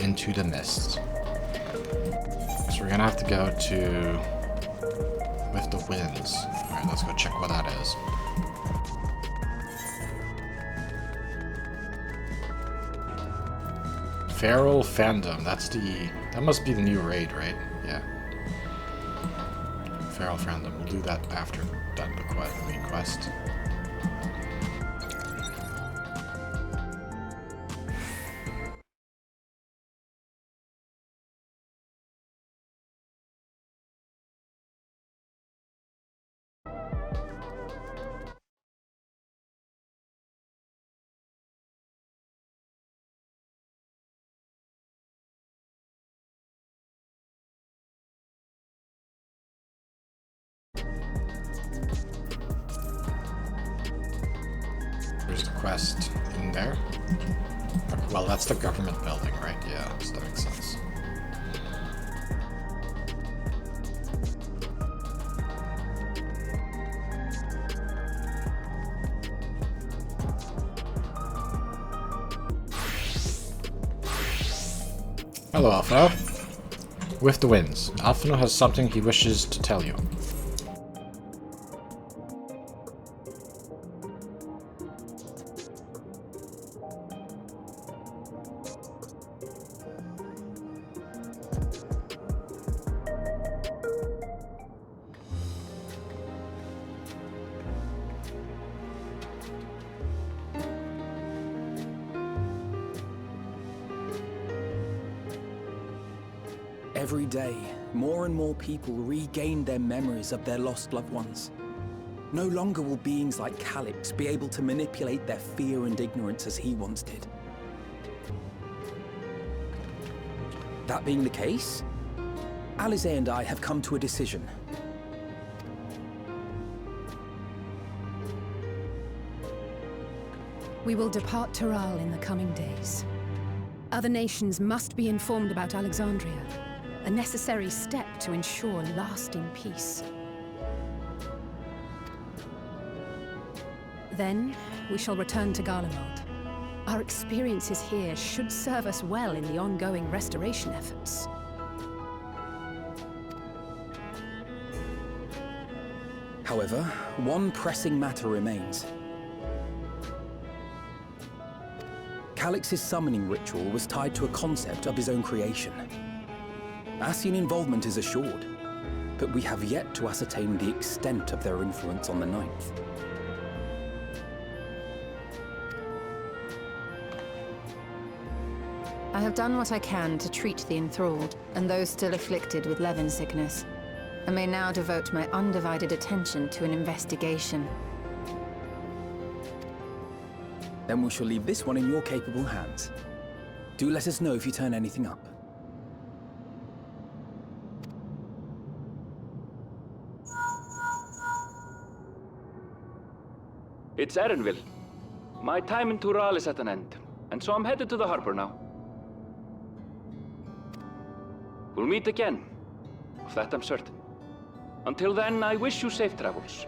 into the mist. So we're gonna have to go to with the winds. Alright, let's go check what that is. Feral Fandom, that must be the new raid, right? Yeah. Feral Fandom, we'll do that after done the main quest. There's the quest in there. Well, that's the government building, right? Yeah, so that makes sense. Hello, Alphino. With the winds, Alphino has something he wishes to tell you. Every day, more and more people regain their memories of their lost loved ones. No longer will beings like Calyx be able to manipulate their fear and ignorance as he once did. That being the case, Alize and I have come to a decision. We will depart Taral in the coming days. Other nations must be informed about Alexandria, a necessary step to ensure lasting peace. Then, we shall return to Garlemald. Our experiences here should serve us well in the ongoing restoration efforts. However, one pressing matter remains. Calyx's summoning ritual was tied to a concept of his own creation. Ascian involvement is assured, but we have yet to ascertain the extent of their influence on the Ninth. I have done what I can to treat the enthralled and those still afflicted with Levin sickness. I may now devote my undivided attention to an investigation. Then we shall leave this one in your capable hands. Do let us know if you turn anything up. It's Erenville. My time in Tural is at an end, and so I'm headed to the harbor now. We'll meet again, of that I'm certain. Until then, I wish you safe travels.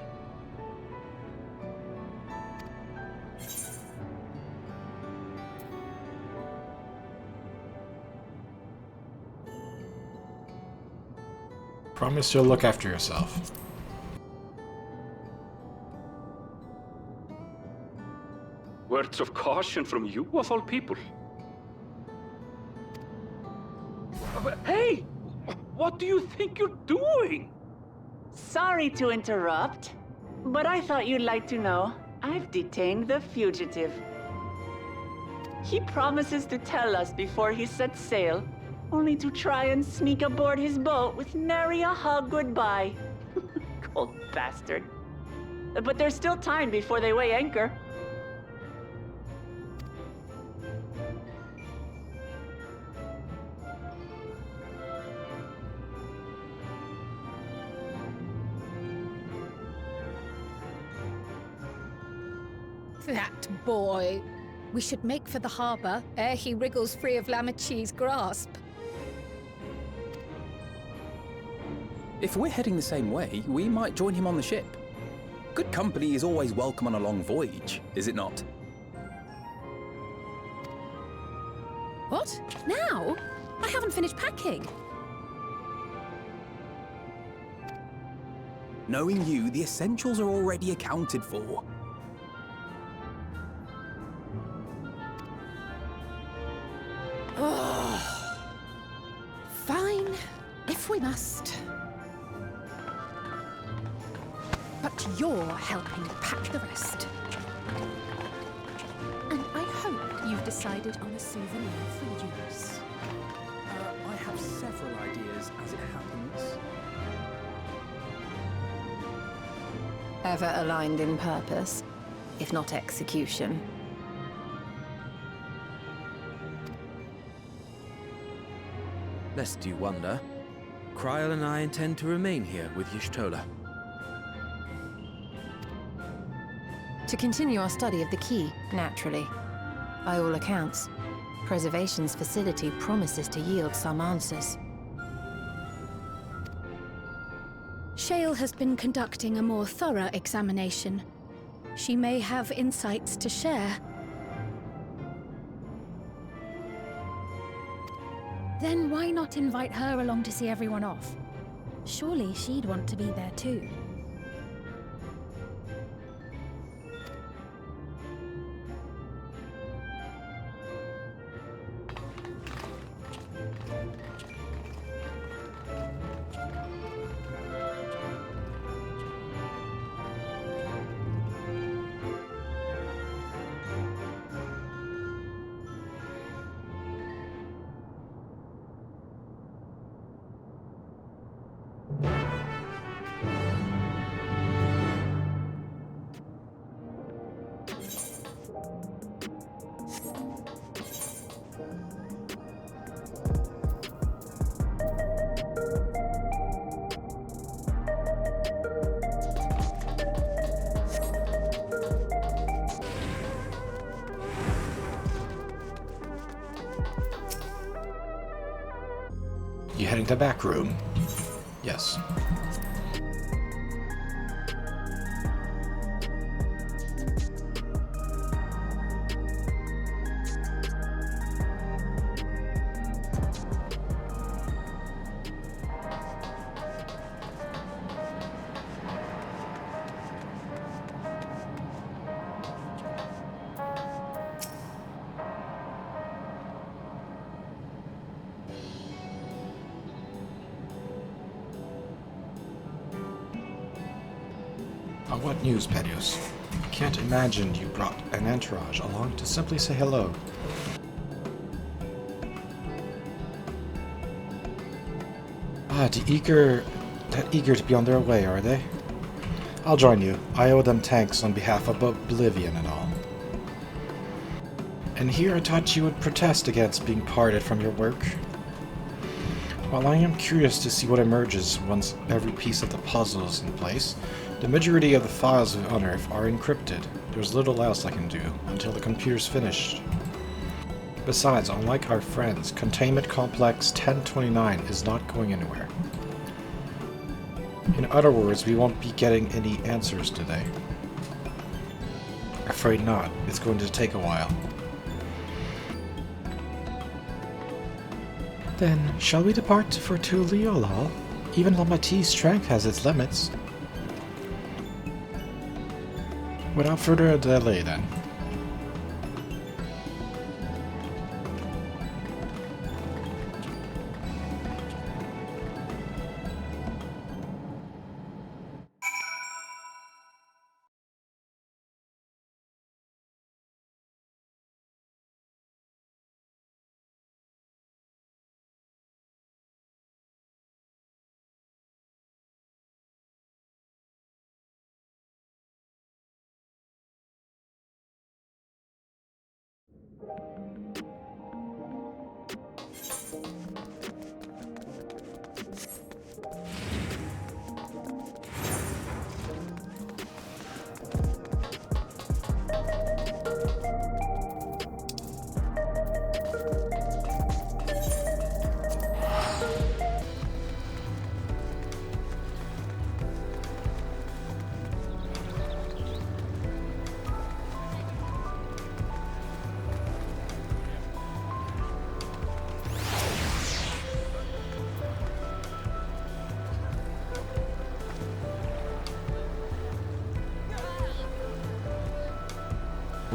Promise you'll look after yourself. Words of caution from you, of all people. Hey! What do you think you're doing? Sorry to interrupt, but I thought you'd like to know. I've detained the fugitive. He promises to tell us before he sets sail, only to try and sneak aboard his boat with nary a hug goodbye. Cold bastard. But there's still time before they weigh anchor. That boy! We should make for the harbor ere he wriggles free of Lamachi's grasp. If we're heading the same way, we might join him on the ship. Good company is always welcome on a long voyage, is it not? What? Now? Now? I haven't finished packing. Knowing you, the essentials are already accounted for. Fine, if we must. But you're helping pack the rest. And I hope you've decided on a souvenir for use. I have several ideas, as it happens. Ever aligned in purpose, if not execution. Lest you wonder, Kryl and I intend to remain here with Y'shtola. To continue our study of the key, naturally. By all accounts, Preservation's facility promises to yield some answers. Shale has been conducting a more thorough examination. She may have insights to share. Then why not invite her along to see everyone off? Surely she'd want to be there too. You heading to the back room? Yes. What news, Pedios? I can't imagine you brought an entourage along to simply say hello. That eager to be on their way, are they? I'll join you. I owe them thanks on behalf of Oblivion and all. And here I thought you would protest against being parted from your work. While I am curious to see what emerges once every piece of the puzzle is in place, the majority of the files of Unearth are encrypted. There's little else I can do until the computer's finished. Besides, unlike our friends, Containment Complex 1029 is not going anywhere. In other words, we won't be getting any answers today. Afraid not. It's going to take a while. Then, shall we depart for Tuliolal? Even Lamati's strength has its limits. Without further delay, then.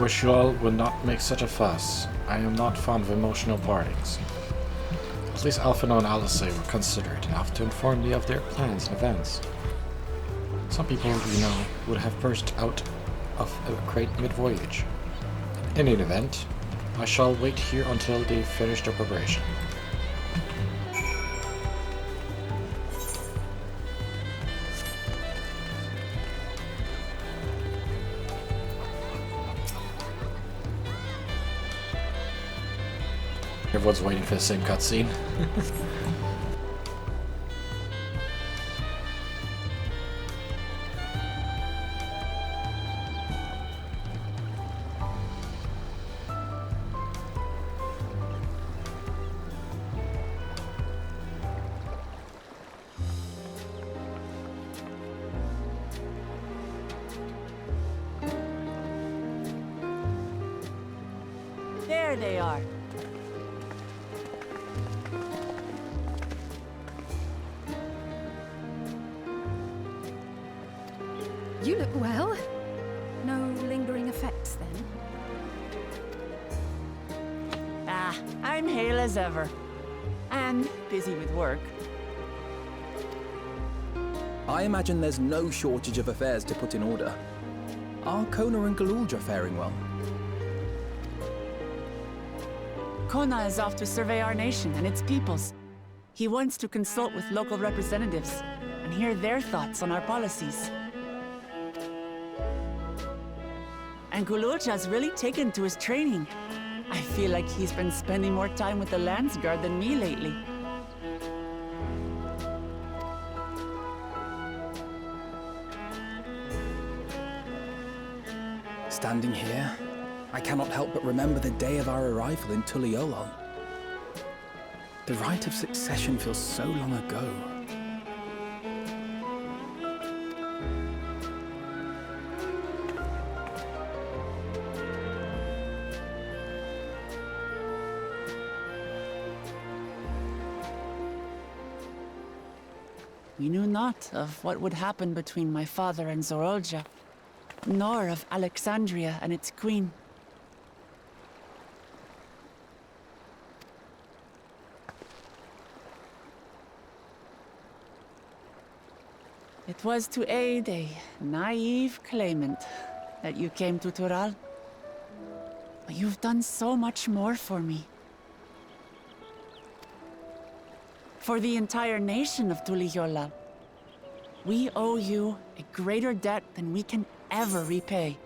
wish you all would not make such a fuss. I am not fond of emotional partings. At least Alphinaud and Alice were considerate enough to inform me of their plans and events. Some people, would have burst out of a crate mid-voyage. In any event, I shall wait here until they finish their preparation. Everyone's waiting for the same cutscene. There they are. You look well. No lingering effects, then? Ah, I'm hale as ever. And busy with work. I imagine there's no shortage of affairs to put in order. Are Kona and Galulja faring well? Kona is off to survey our nation and its peoples. He wants to consult with local representatives and hear their thoughts on our policies. And Galulja's really taken to his training. I feel like he's been spending more time with the Landsguard than me lately. Standing here, I cannot help but remember the day of our arrival in Tuliolol. The rite of succession feels so long ago. We knew not of what would happen between my father and Zorolja, nor of Alexandria and its queen. It was to aid a naive claimant that you came to Tural. But you've done so much more for me. For the entire nation of Tuliyollal. We owe you a greater debt than we can ever repay.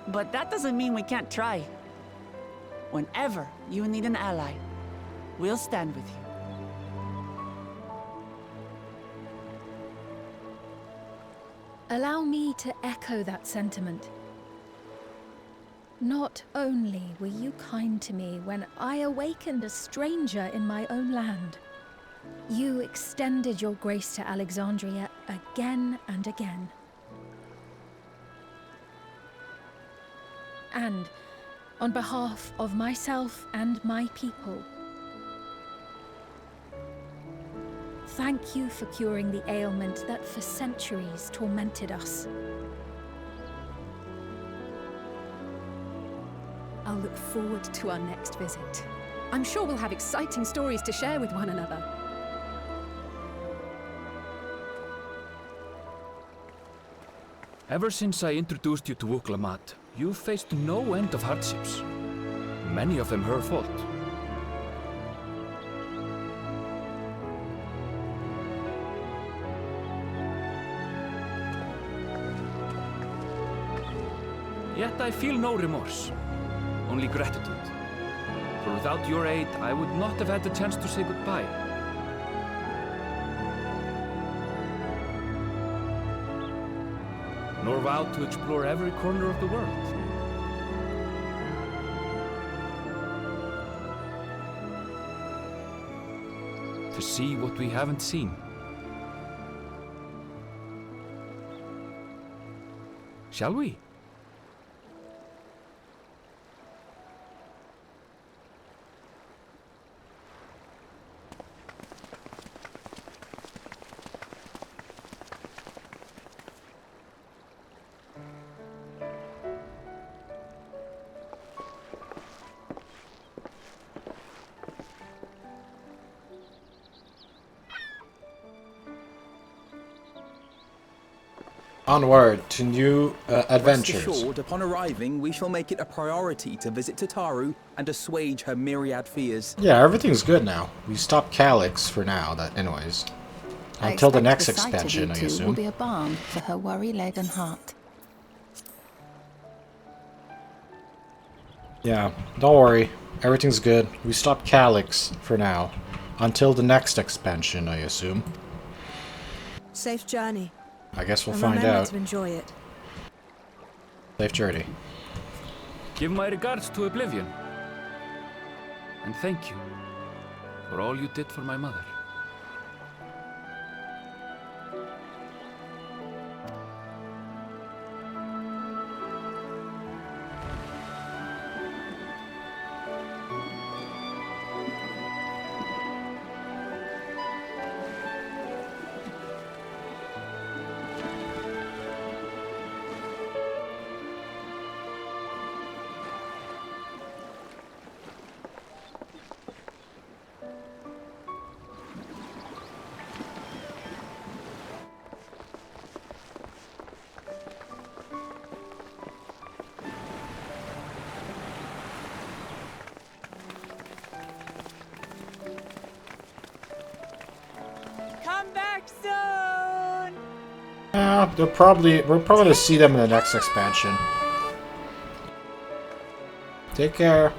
But that doesn't mean we can't try. Whenever you need an ally, we'll stand with you. Allow me to echo that sentiment. Not only were you kind to me when I awakened a stranger in my own land, you extended your grace to Alexandria again and again. And on behalf of myself and my people, thank you for curing the ailment that for centuries tormented us. I'll look forward to our next visit. I'm sure we'll have exciting stories to share with one another. Ever since I introduced you to Wuklamat, you've faced no end of hardships. Many of them her fault. Yet I feel no remorse, only gratitude. For without your aid, I would not have had the chance to say goodbye. Nor vowed to explore every corner of the world. To see what we haven't seen. Shall we? Onward to new adventures. Rest assured, upon arriving, we shall make it a priority to visit Tataru and assuage her myriad fears. Yeah, everything's good now. We stopped Calyx for now, anyways. Until the next expansion, I assume. Will be a balm for her worry-laden heart. Yeah, don't worry. Everything's good. We stopped Calyx for now. Until the next expansion, I assume. Safe journey. I guess we'll And find remember out. to enjoy it. Safe journey. Give my regards to Oblivion. And thank you for all you did for my mother. Come back soon! We're probably gonna see them in the next expansion. Take care.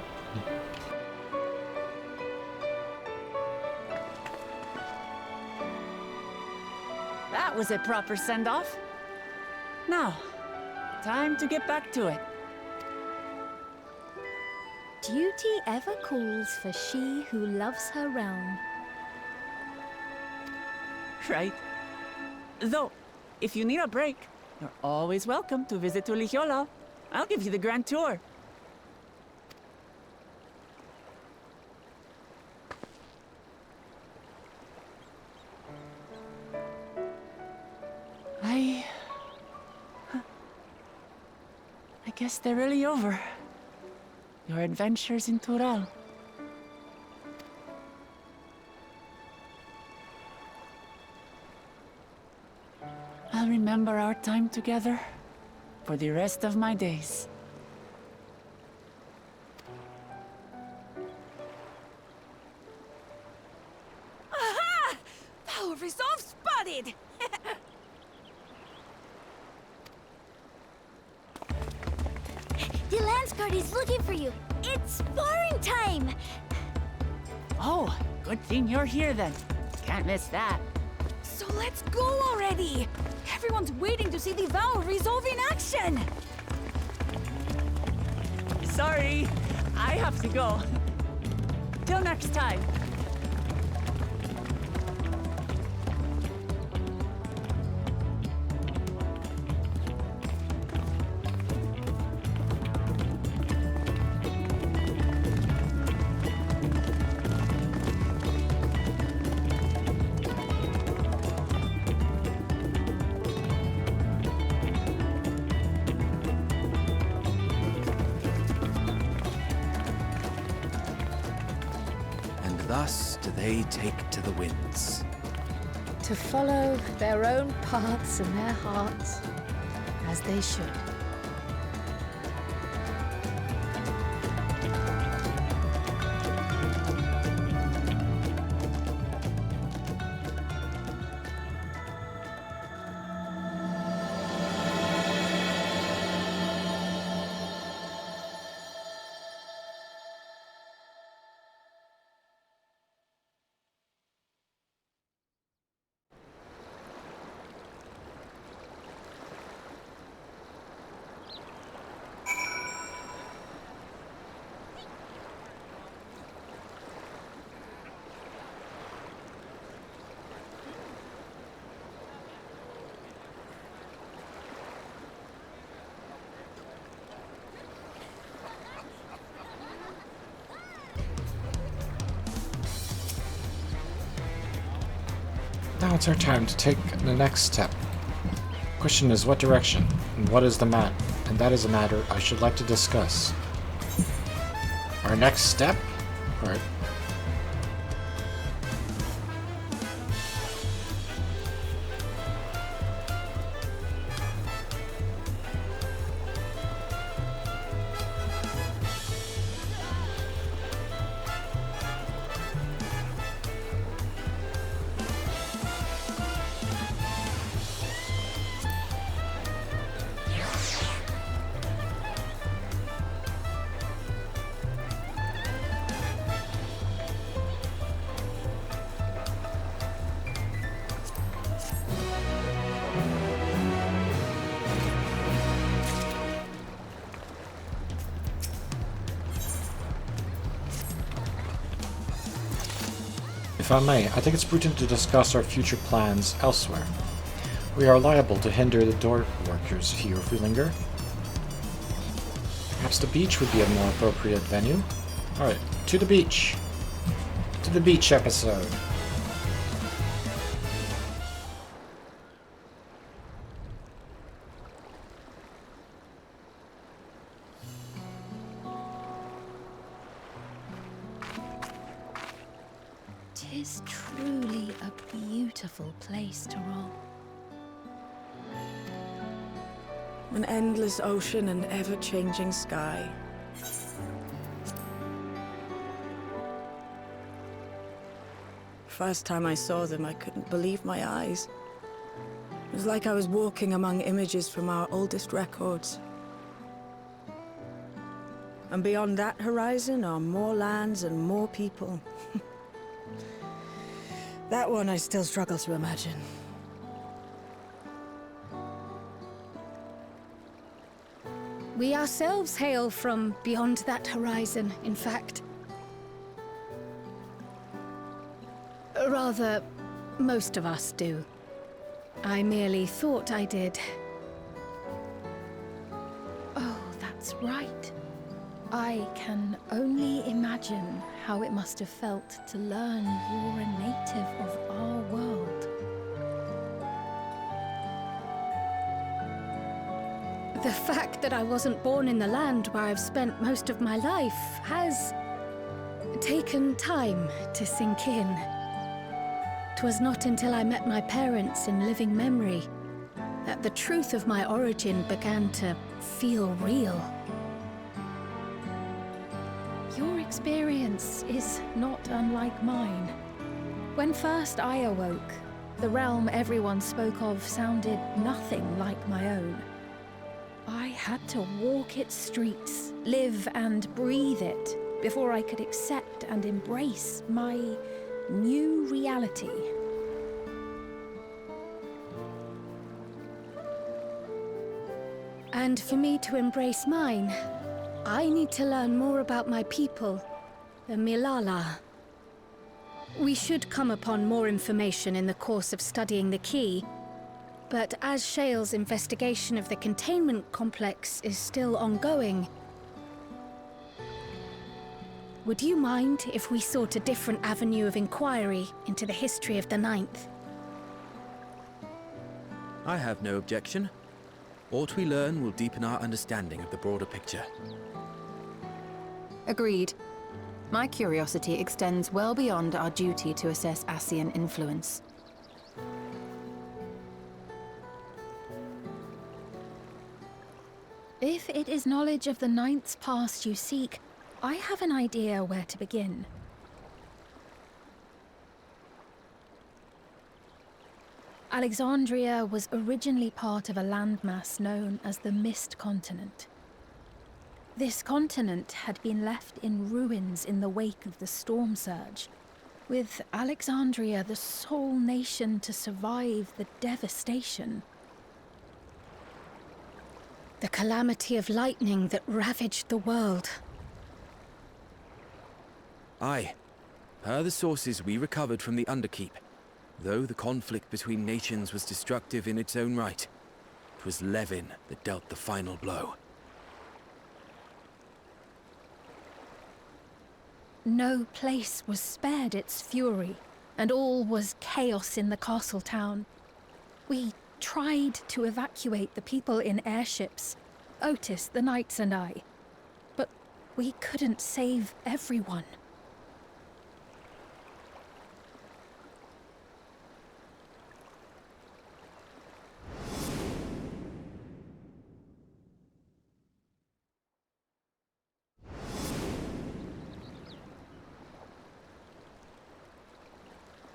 That was a proper send-off. Now, time to get back to it. Duty ever calls for she who loves her realm. Right. Though, if you need a break, you're always welcome to visit Tuligiola. I'll give you the grand tour. I guess they're really over. Your adventures in Tural. I'll remember our time together for the rest of my days. Aha! Power resolve spotted! The Lance Guard is looking for you. It's sparring time! Oh, good thing you're here then. Can't miss that. So let's go already! Everyone's waiting to see the Vow resolve in action! Sorry, I have to go. Till next time. Thus do they take to the winds. To follow their own paths and their hearts, as they should. Now it's our time to take the next step. Question is, what direction? And what is the map? And that is a matter I should like to discuss. Our next step? Alright. If I may, I think it's prudent to discuss our future plans elsewhere. We are liable to hinder the door workers here if we linger. Perhaps the beach would be a more appropriate venue. Alright, to the beach. To the beach episode. Tis truly a beautiful place to roam. An endless ocean and ever-changing sky. First time I saw them, I couldn't believe my eyes. It was like I was walking among images from our oldest records. And beyond that horizon are more lands and more people. That one I still struggle to imagine. We ourselves hail from beyond that horizon, in fact. Rather, most of us do. I merely thought I did. Oh, that's right. I can only imagine how it must have felt to learn you're a native of our world. The fact that I wasn't born in the land where I've spent most of my life has taken time to sink in. 'Twas not until I met my parents in living memory that the truth of my origin began to feel real. Your experience is not unlike mine. When first I awoke, the realm everyone spoke of sounded nothing like my own. I had to walk its streets, live and breathe it, before I could accept and embrace my new reality. And for me to embrace mine, I need to learn more about my people, the Milala. We should come upon more information in the course of studying the key, but as Shale's investigation of the containment complex is still ongoing, would you mind if we sought a different avenue of inquiry into the history of the Ninth? I have no objection. What we learn will deepen our understanding of the broader picture. Agreed. My curiosity extends well beyond our duty to assess Ascian influence. If it is knowledge of the Ninth's past you seek, I have an idea where to begin. Alexandria was originally part of a landmass known as the Mist Continent. This continent had been left in ruins in the wake of the storm surge, with Alexandria the sole nation to survive the devastation. The calamity of lightning that ravaged the world. Aye. Per the sources we recovered from the Underkeep, though the conflict between nations was destructive in its own right, it was Levin that dealt the final blow. No place was spared its fury, and all was chaos in the castle town. We tried to evacuate the people in airships, Otis, the knights and I, but we couldn't save everyone.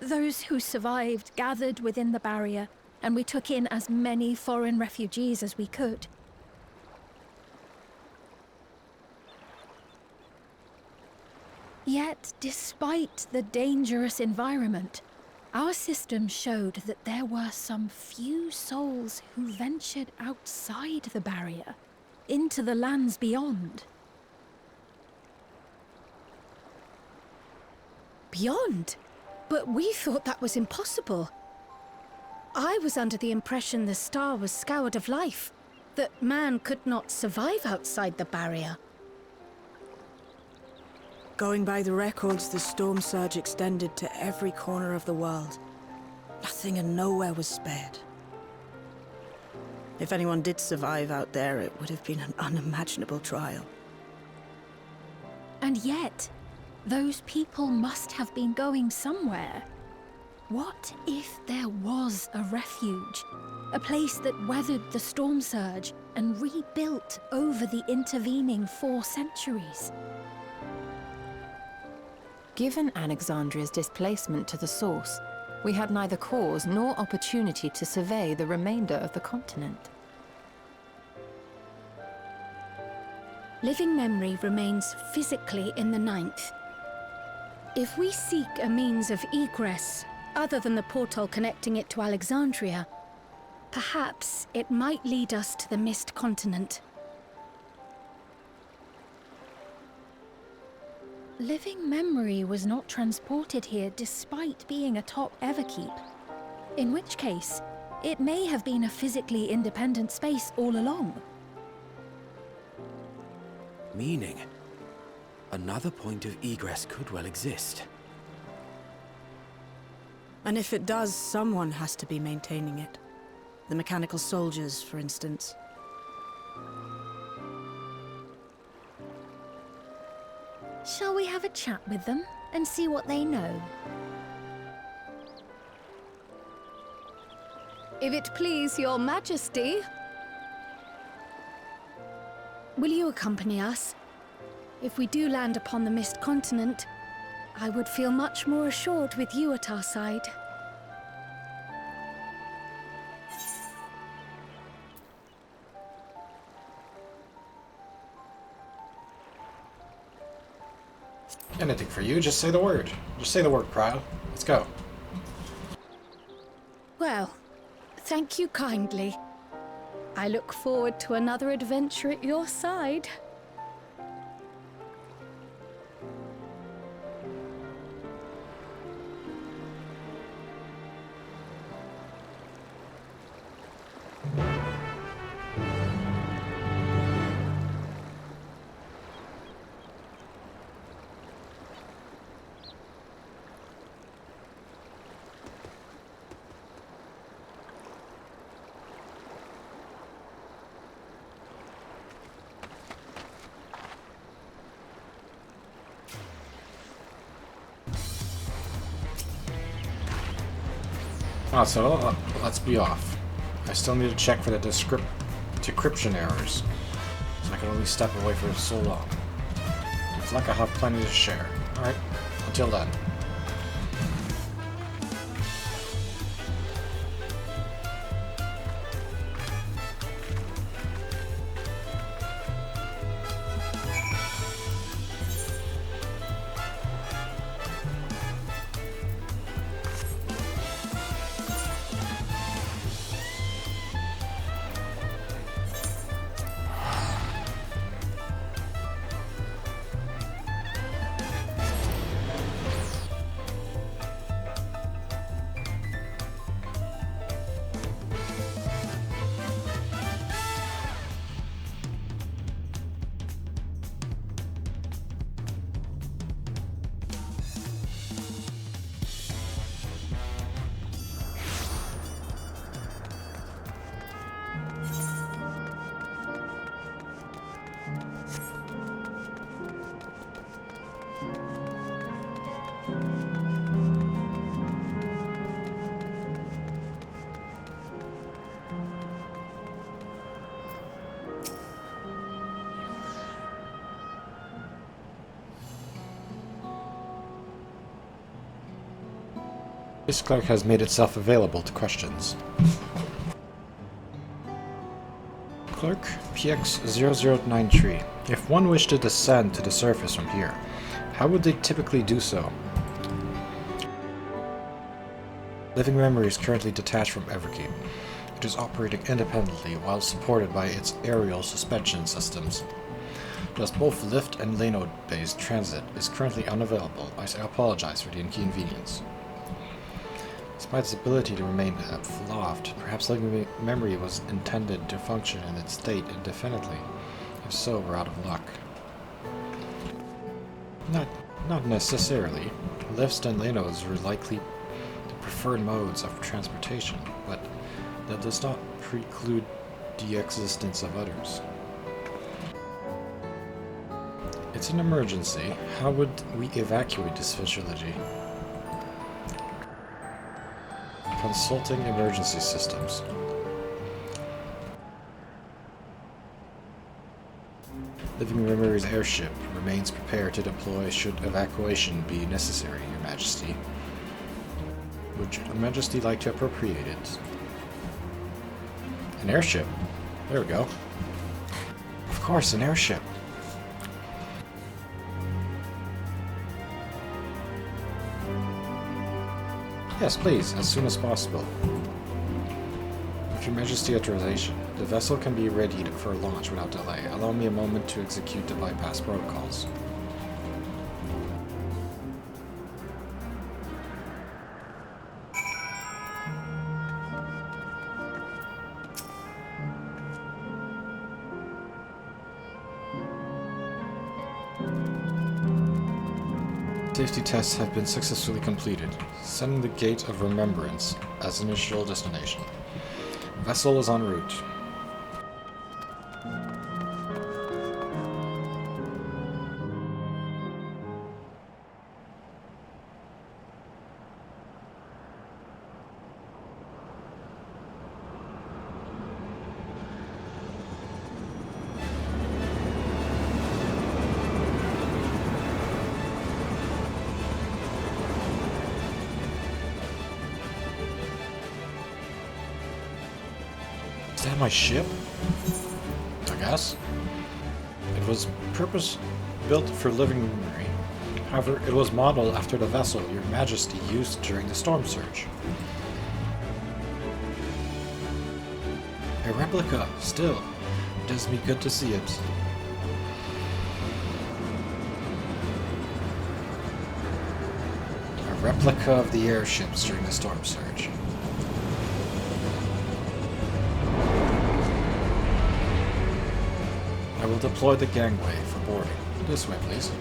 Those who survived gathered within the barrier, and we took in as many foreign refugees as we could. Yet, despite the dangerous environment, our system showed that there were some few souls who ventured outside the barrier, into the lands beyond. Beyond? But we thought that was impossible. I was under the impression the star was scoured of life, that man could not survive outside the barrier. Going by the records, the storm surge extended to every corner of the world. Nothing and nowhere was spared. If anyone did survive out there, it would have been an unimaginable trial. And yet, those people must have been going somewhere. What if there was a refuge? A place that weathered the storm surge and rebuilt over the intervening 4 centuries? Given Alexandria's displacement to the source, we had neither cause nor opportunity to survey the remainder of the continent. Living memory remains physically in the 9th. If we seek a means of egress, other than the portal connecting it to Alexandria, perhaps it might lead us to the Mist Continent. Living memory was not transported here despite being atop Everkeep. In which case, it may have been a physically independent space all along. Meaning, another point of egress could well exist. And if it does, someone has to be maintaining it. The mechanical soldiers, for instance. Shall we have a chat with them and see what they know? If it please your majesty, will you accompany us? If we do land upon the Mist Continent, I would feel much more assured with you at our side. Anything for you, just say the word. Just say the word, crowd. Let's go. Well, thank you kindly. I look forward to another adventure at your side. So let's be off. I still need to check for the decryption errors, so I can only step away for so long. It's like I have plenty to share. Alright, until then. This clerk has made itself available to questions. Clerk, PX0093. If one wished to descend to the surface from here, how would they typically do so? Living memory is currently detached from Everkeep. It is operating independently while supported by its aerial suspension systems. Thus both lift and Lano-based transit is currently unavailable. I apologize for the inconvenience. Despite its ability to remain aloft, perhaps living memory was intended to function in its state indefinitely. If so, we're out of luck. Not necessarily. Lifts and lanos were likely the preferred modes of transportation, but that does not preclude the existence of others. It's an emergency. How would we evacuate this facility? Consulting emergency systems. Living Memory's airship remains prepared to deploy should evacuation be necessary, Your Majesty. Would Your Majesty like to appropriate it? An airship? There we go. Of course, an airship. Yes, please, as soon as possible. With Your Majesty authorization, the vessel can be readied for launch without delay. Allow me a moment to execute the bypass protocols. Safety tests have been successfully completed, sending the Gate of Remembrance as initial destination. Vessel is en route. Is that my ship? I guess. It was purpose-built for living memory. However, it was modeled after the vessel Your Majesty used during the storm surge. A replica, still. It does me good to see it. A replica of the airships during the storm surge. I will deploy the gangway for boarding. This way, please.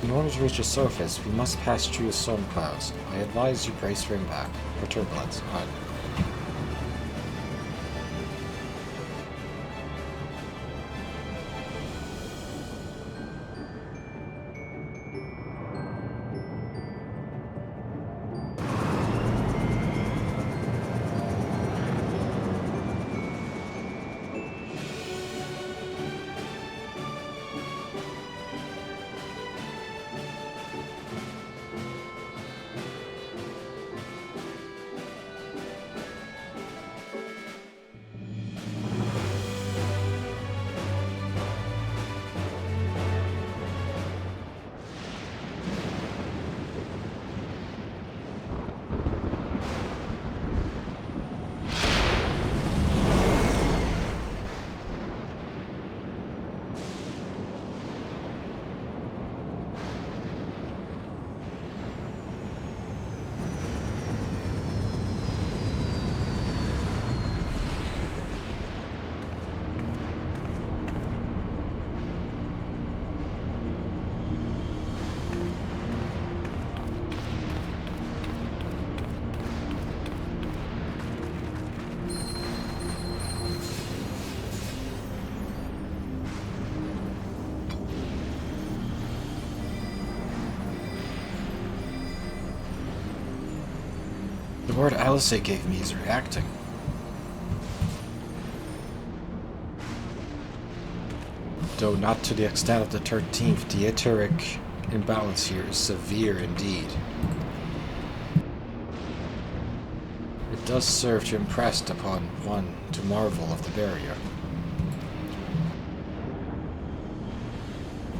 In order to reach the surface, we must pass through the storm clouds. I advise you brace for impact, or turbulence. The word Alice gave me is reacting. Though not to the extent of the 13th, the etheric imbalance here is severe indeed. It does serve to impress upon one to marvel of the barrier.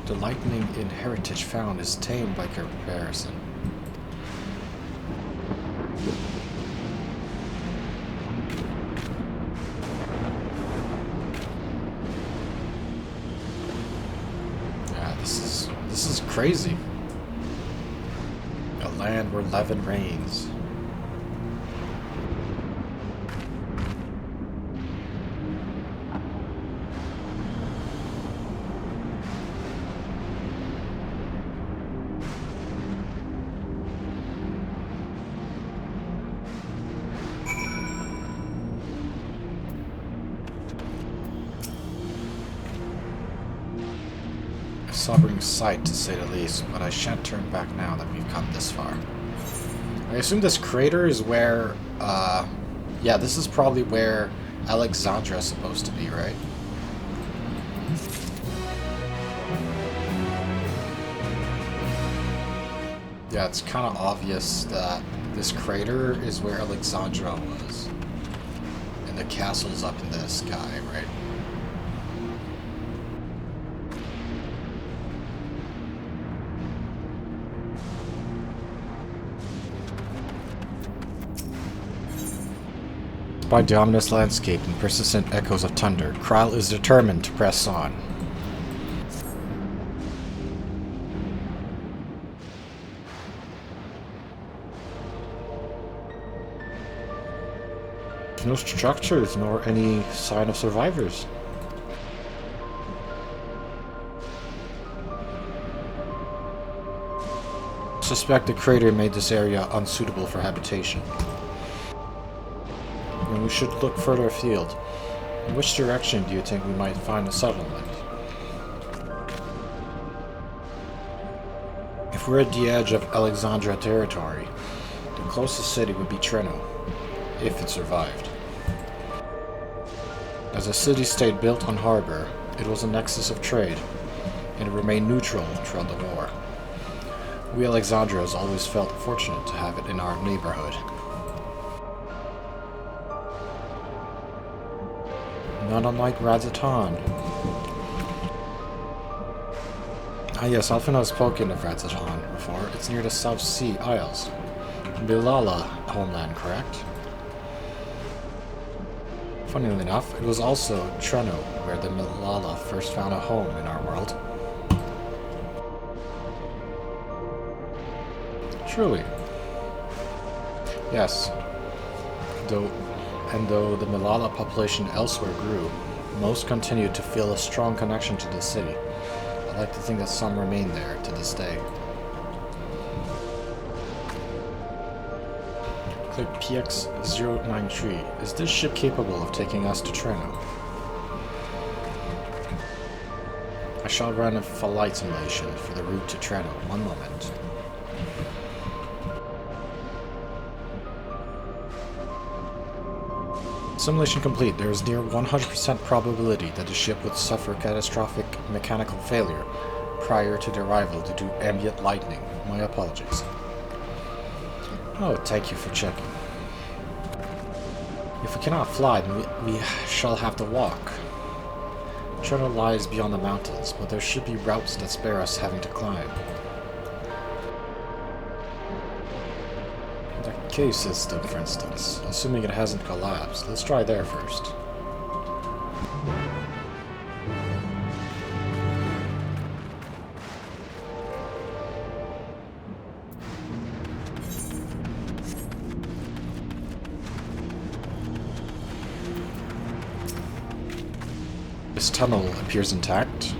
The lightning in heritage found is tame by comparison. Yeah, this is crazy. A land where Levin reigns. A sobering sight, to say the least, but I shan't turn back now that we've come this far. I assume this crater is where, yeah, this is probably where Alexandra is supposed to be, right? Yeah, it's kind of obvious that this crater is where Alexandra was. And the castle's up in the sky, right? By the ominous landscape and persistent echoes of thunder, Krile is determined to press on. There's no structures nor any sign of survivors. I suspect the crater made this area unsuitable for habitation. And we should look further afield. In which direction do you think we might find a settlement? If we're at the edge of Alexandria territory, the closest city would be Treno, if it survived. As a city-state built on harbor, it was a nexus of trade, and it remained neutral throughout the war. We Alexandrians always felt fortunate to have it in our neighborhood. Not unlike Radzatan. Ah yes, Alfin has spoken of Radzatan before. It's near the South Sea Isles. Bilala homeland, correct? Funnily enough, it was also Treno where the Milala first found a home in our world. Truly. Yes. Though the Milala population elsewhere grew, most continued to feel a strong connection to the city. I like to think that some remain there to this day. Click PX-093. Is this ship capable of taking us to Treno? I shall run a flight simulation for the route to Treno. One moment. Simulation complete. There is near 100% probability that the ship would suffer catastrophic mechanical failure prior to the arrival due to ambient lightning. My apologies. Oh, thank you for checking. If we cannot fly, then we shall have to walk. Treno lies beyond the mountains, but there should be routes that spare us having to climb. The cave system, for instance, assuming it hasn't collapsed. Let's try there first. This tunnel appears intact.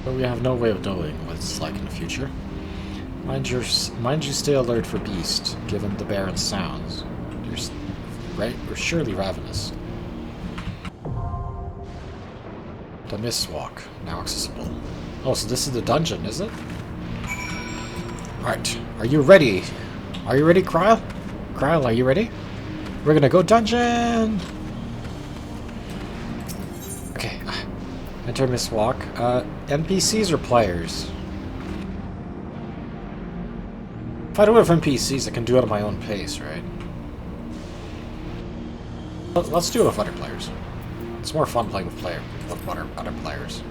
But we have no way of knowing what it's like in the future. Mind you, stay alert for beasts, given the barren sounds. We're surely ravenous. The Mist Walk, now accessible. Oh, so this is the dungeon, is it? Alright, are you ready? Are you ready, Krile? Krile, are you ready? We're gonna go dungeon! Okay, enter Mist Walk. NPCs or players? If I do it with NPCs, I can do it at my own pace, right? Let's do it with other players. It's more fun playing with other players.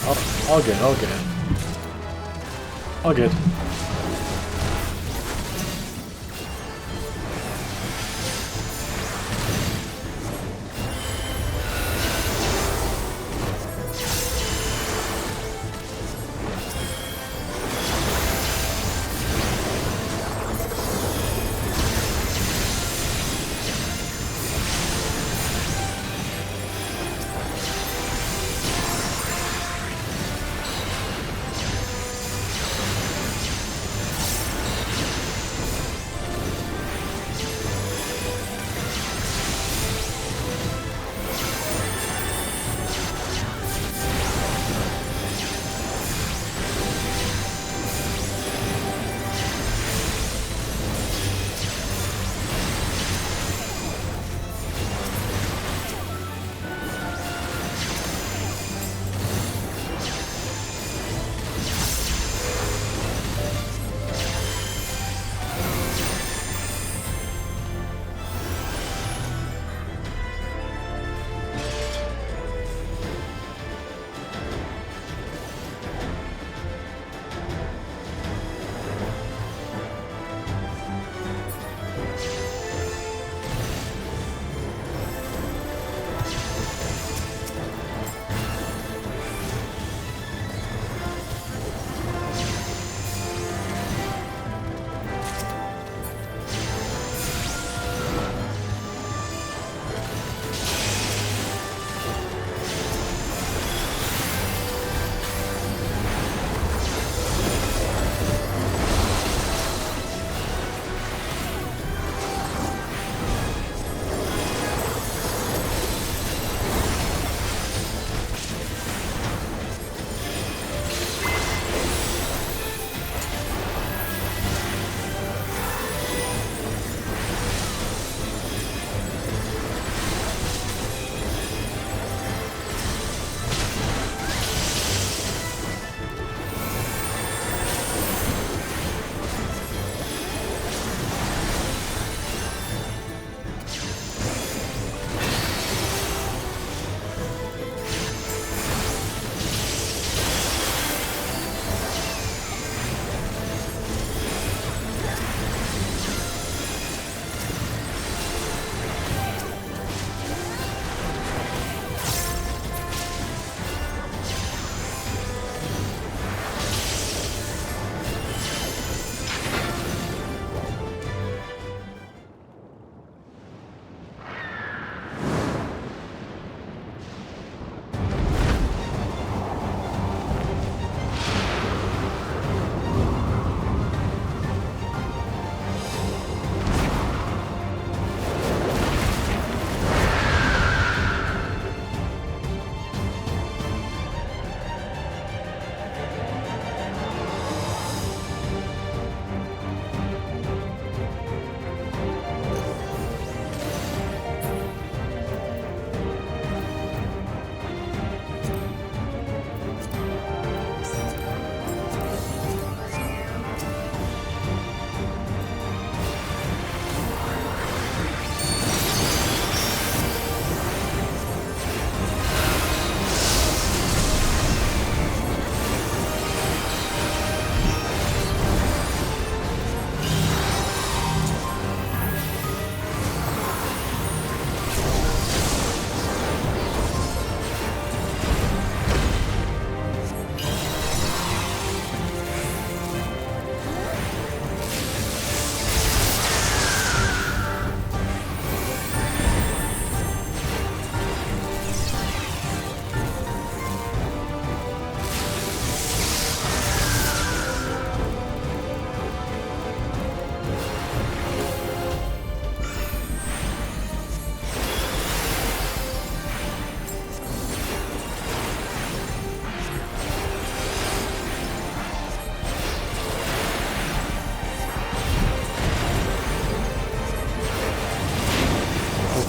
All good, all good. All good.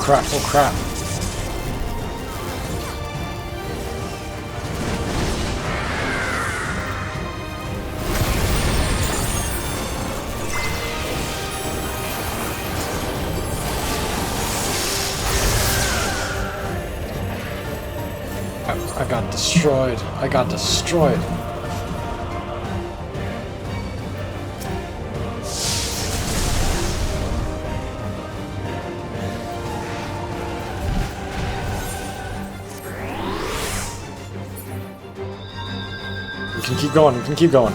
crap, oh crap. I got destroyed. I got destroyed. We can keep going, we can keep going.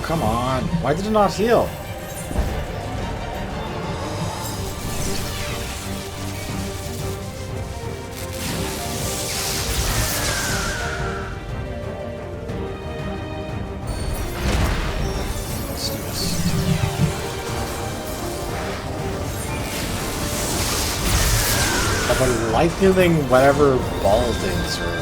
Come on, why did it not heal? Let's do this. Like a lightning whatever ball things or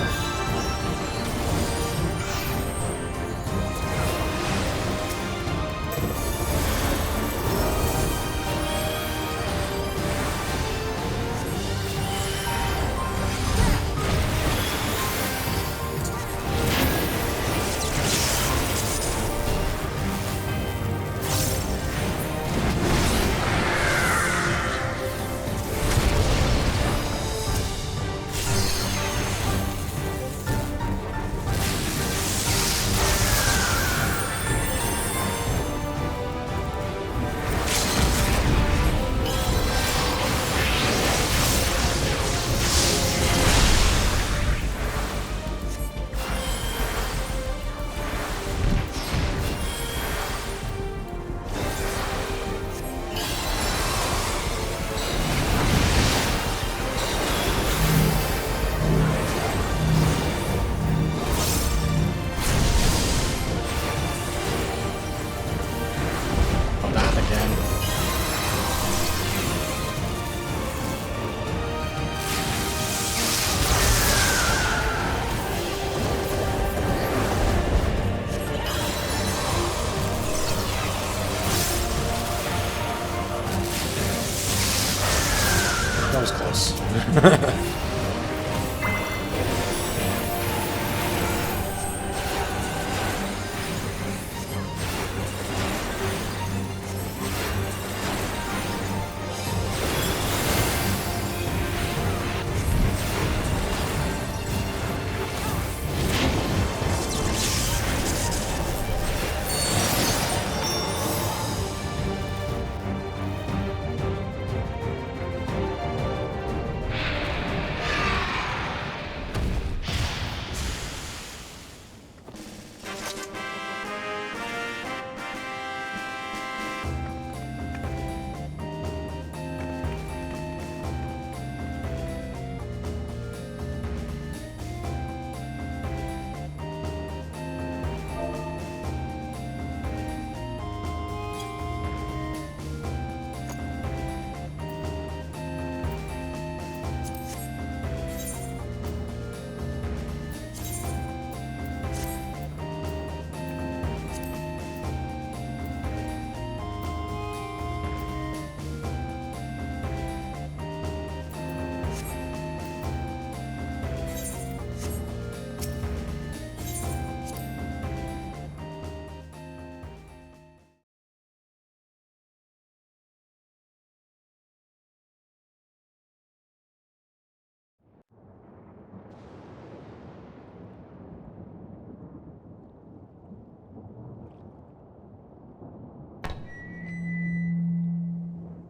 that was close.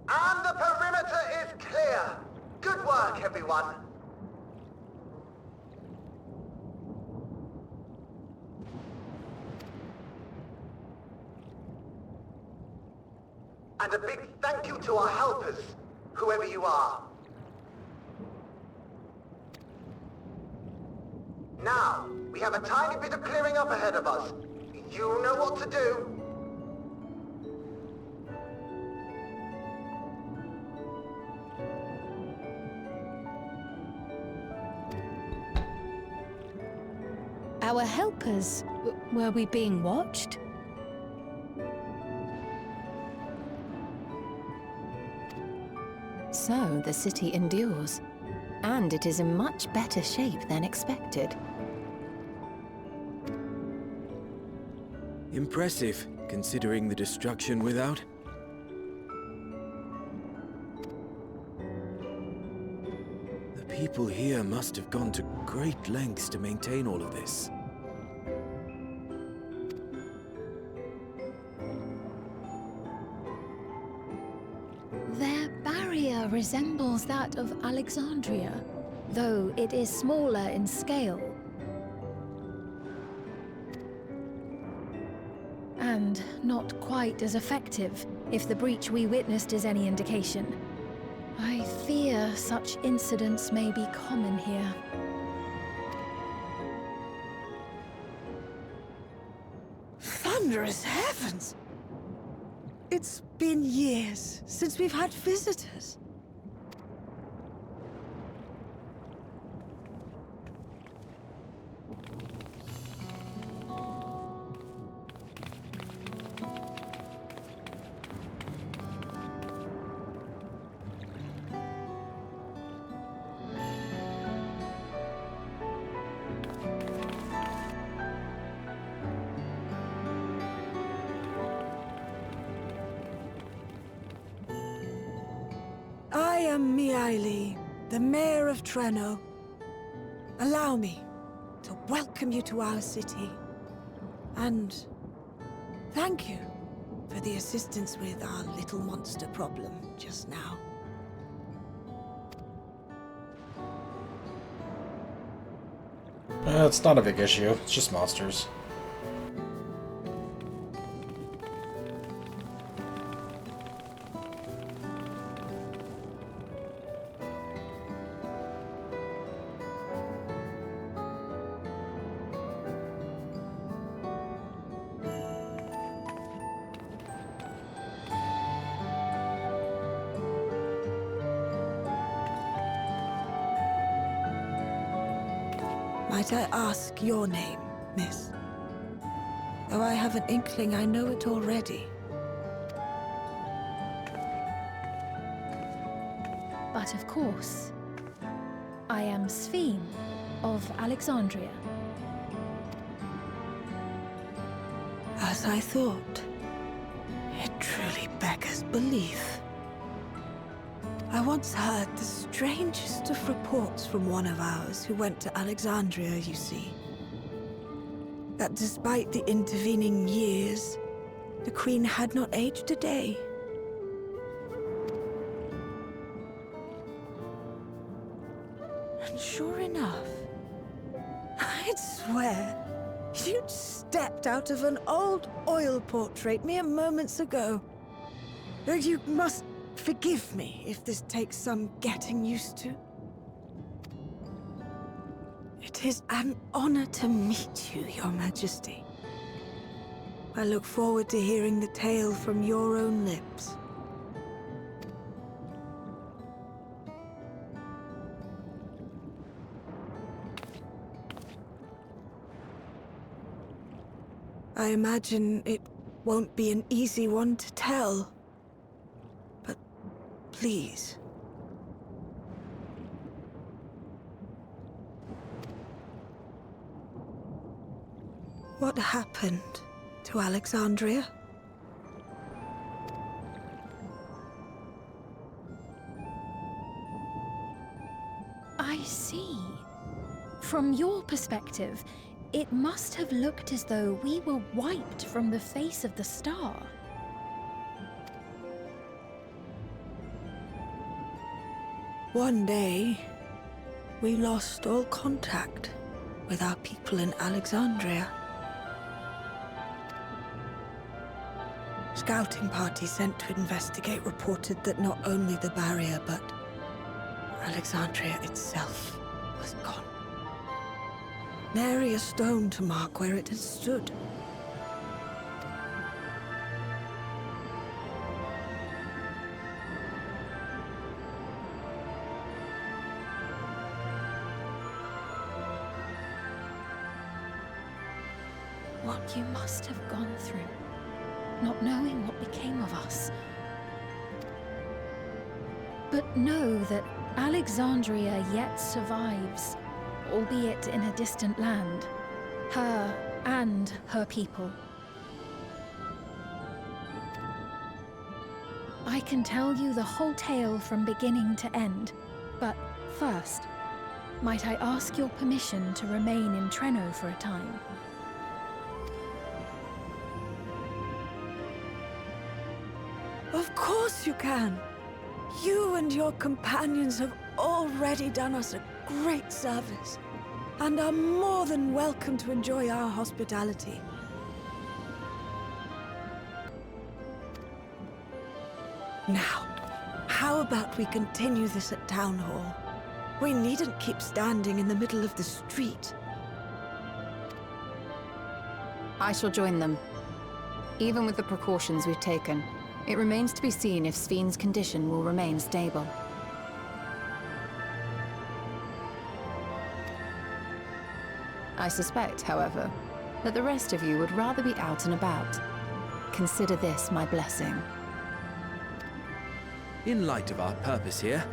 And the perimeter is clear. Good work, everyone. And a big thank you to our helpers, whoever you are. Now, we have a tiny bit of clearing up ahead of us. You know what to do. Our helpers? Were we being watched? So, the city endures. And it is in much better shape than expected. Impressive, considering the destruction without. people here must have gone to great lengths to maintain all of this. Their barrier resembles that of Alexandria, though it is smaller in scale. And not quite as effective, if the breach we witnessed is any indication. I fear such incidents may be common here. Thunderous heavens! It's been years since we've had visitors. I am Miaili, the Mayor of Treno. Allow me to welcome you to our city. And thank you for the assistance with our little monster problem just now. It's not a big issue. It's just monsters. Might I ask your name, miss? Though I have an inkling I know it already. But of course, I am Sphene of Alexandria. As I thought. It truly beggars belief. I once heard the strangest of reports from one of ours who went to Alexandria, you see. That despite the intervening years, the Queen had not aged a day. And sure enough, I'd swear, you'd stepped out of an old oil portrait mere moments ago. Though you must forgive me if this takes some getting used to. It is an honor to meet you, Your Majesty. I look forward to hearing the tale from your own lips. I imagine it won't be an easy one to tell. But please. What happened to Alexandria? I see. From your perspective, it must have looked as though we were wiped from the face of the star. One day, we lost all contact with our people in Alexandria. Scouting party sent to investigate reported that not only the barrier, but Alexandria itself was gone. Nary a stone to mark where it had stood. What you must have gone through, not knowing what became of us. But know that Alexandria yet survives, albeit in a distant land. Her and her people. I can tell you the whole tale from beginning to end, but first, Might I ask your permission to remain in Treno for a time? Of course you can. You and your companions have already done us a great service, and are more than welcome to enjoy our hospitality. Now, how about we continue this at Town Hall? We needn't keep standing in the middle of the street. I shall join them. Even with the precautions we've taken, it remains to be seen if Sven's condition will remain stable. I suspect, however, that the rest of you would rather be out and about. Consider this my blessing. In light of our purpose here,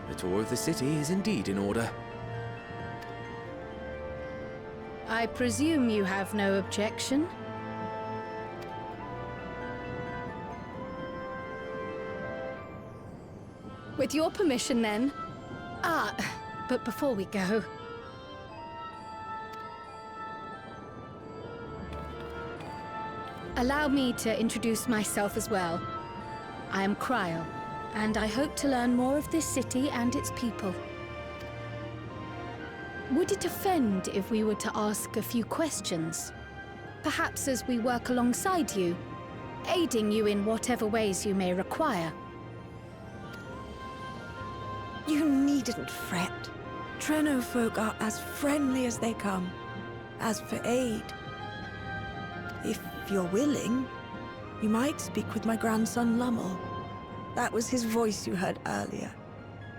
the tour of the city is indeed in order. I presume you have no objection? With your permission, then. But before we go... allow me to introduce myself as well. I am Cryle, and I hope to learn more of this city and its people. Would it offend if we were to ask a few questions? Perhaps as we work alongside you, aiding you in whatever ways you may require. You needn't fret. Treno folk are as friendly as they come. As for aid, if you're willing, you might speak with my grandson Lummel. That was his voice you heard earlier.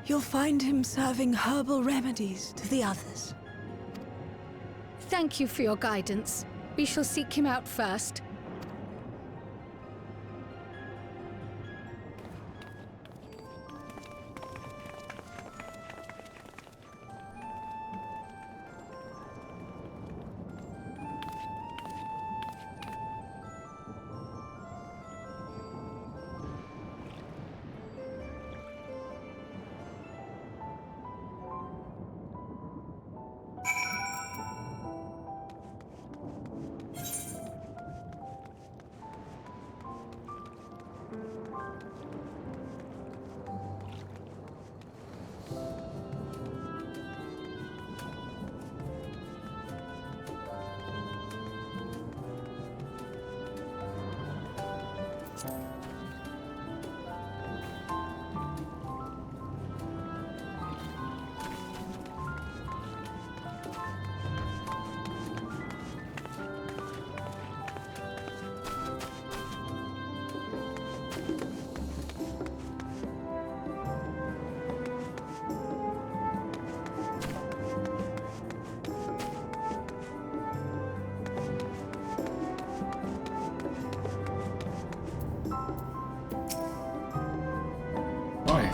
You'll find him serving herbal remedies to the others. Thank you for your guidance. We shall seek him out first.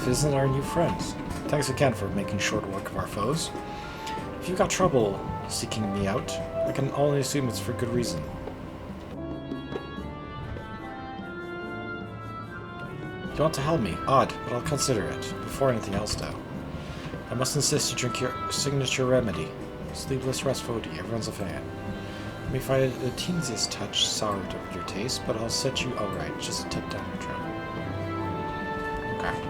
Isn't our new friends. Thanks again for making short work of our foes. If you got trouble seeking me out, I can only assume it's for good reason. You want to help me? Odd, but I'll consider it. Before anything else, though. I must insist you drink your signature remedy. Sleepless Rasfodi, everyone's a fan. You may find it the teeniest touch sour to your taste, but I'll set you alright. Just tip down your throat. Okay.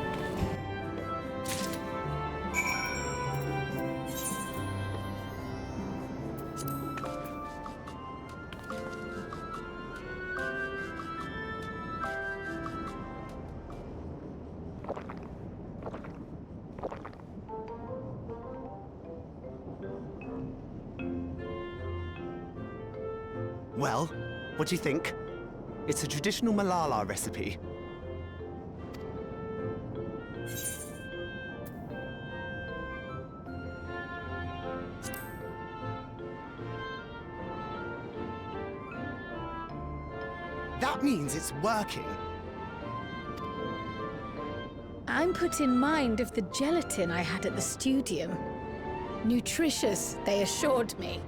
Well, what do you think? It's a traditional Malala recipe. That means it's working. I'm put in mind of the gelatin I had at the studium. Nutritious, they assured me.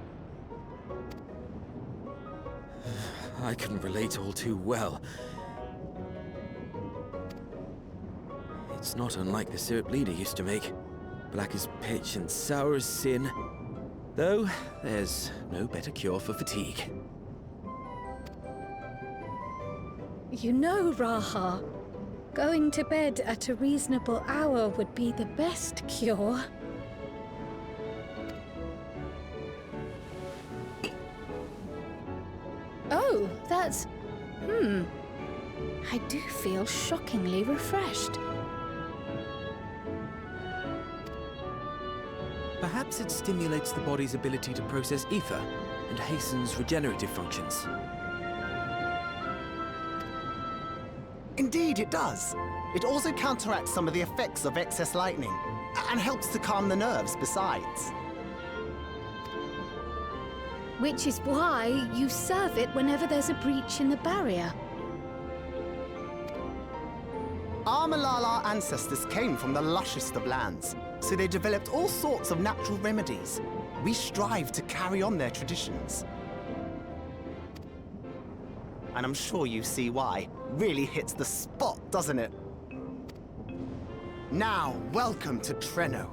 I can relate all too well. It's not unlike the syrup Leda used to make. Black as pitch and sour as sin. Though, there's no better cure for fatigue. You know, Raha, going to bed at a reasonable hour would be the best cure. Oh, that's... I do feel shockingly refreshed. Perhaps it stimulates the body's ability to process ether and hastens regenerative functions. Indeed, it does. It also counteracts some of the effects of excess lightning, and helps to calm the nerves besides. Which is why you serve it whenever there's a breach in the barrier. Our Malala ancestors came from the lushest of lands, so they developed all sorts of natural remedies. We strive to carry on their traditions. And I'm sure you see why. Really hits the spot, doesn't it? Now, welcome to Treno.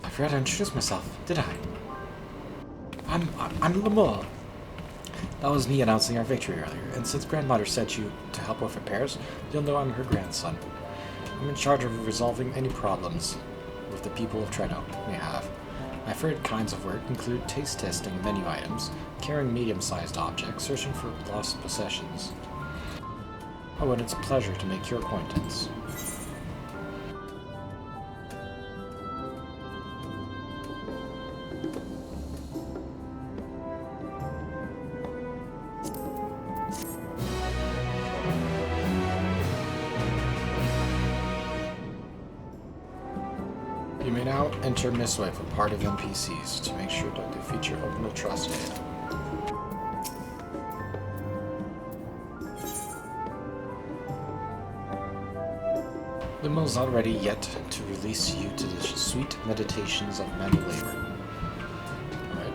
I forgot to introduce myself, did I? I'm Lemur. That was me announcing our victory earlier, and since Grandmother sent you to help with repairs, you'll know I'm her grandson. I'm in charge of resolving any problems with the people of Treno may have. My favorite kinds of work include taste testing menu items, carrying medium-sized objects, searching for lost possessions. Oh, and it's a pleasure to make your acquaintance. You may now enter Mistway for part of NPCs to make sure that they feature open trust data. Limel's not ready yet to release you to the sweet meditations of manual labor. Alright.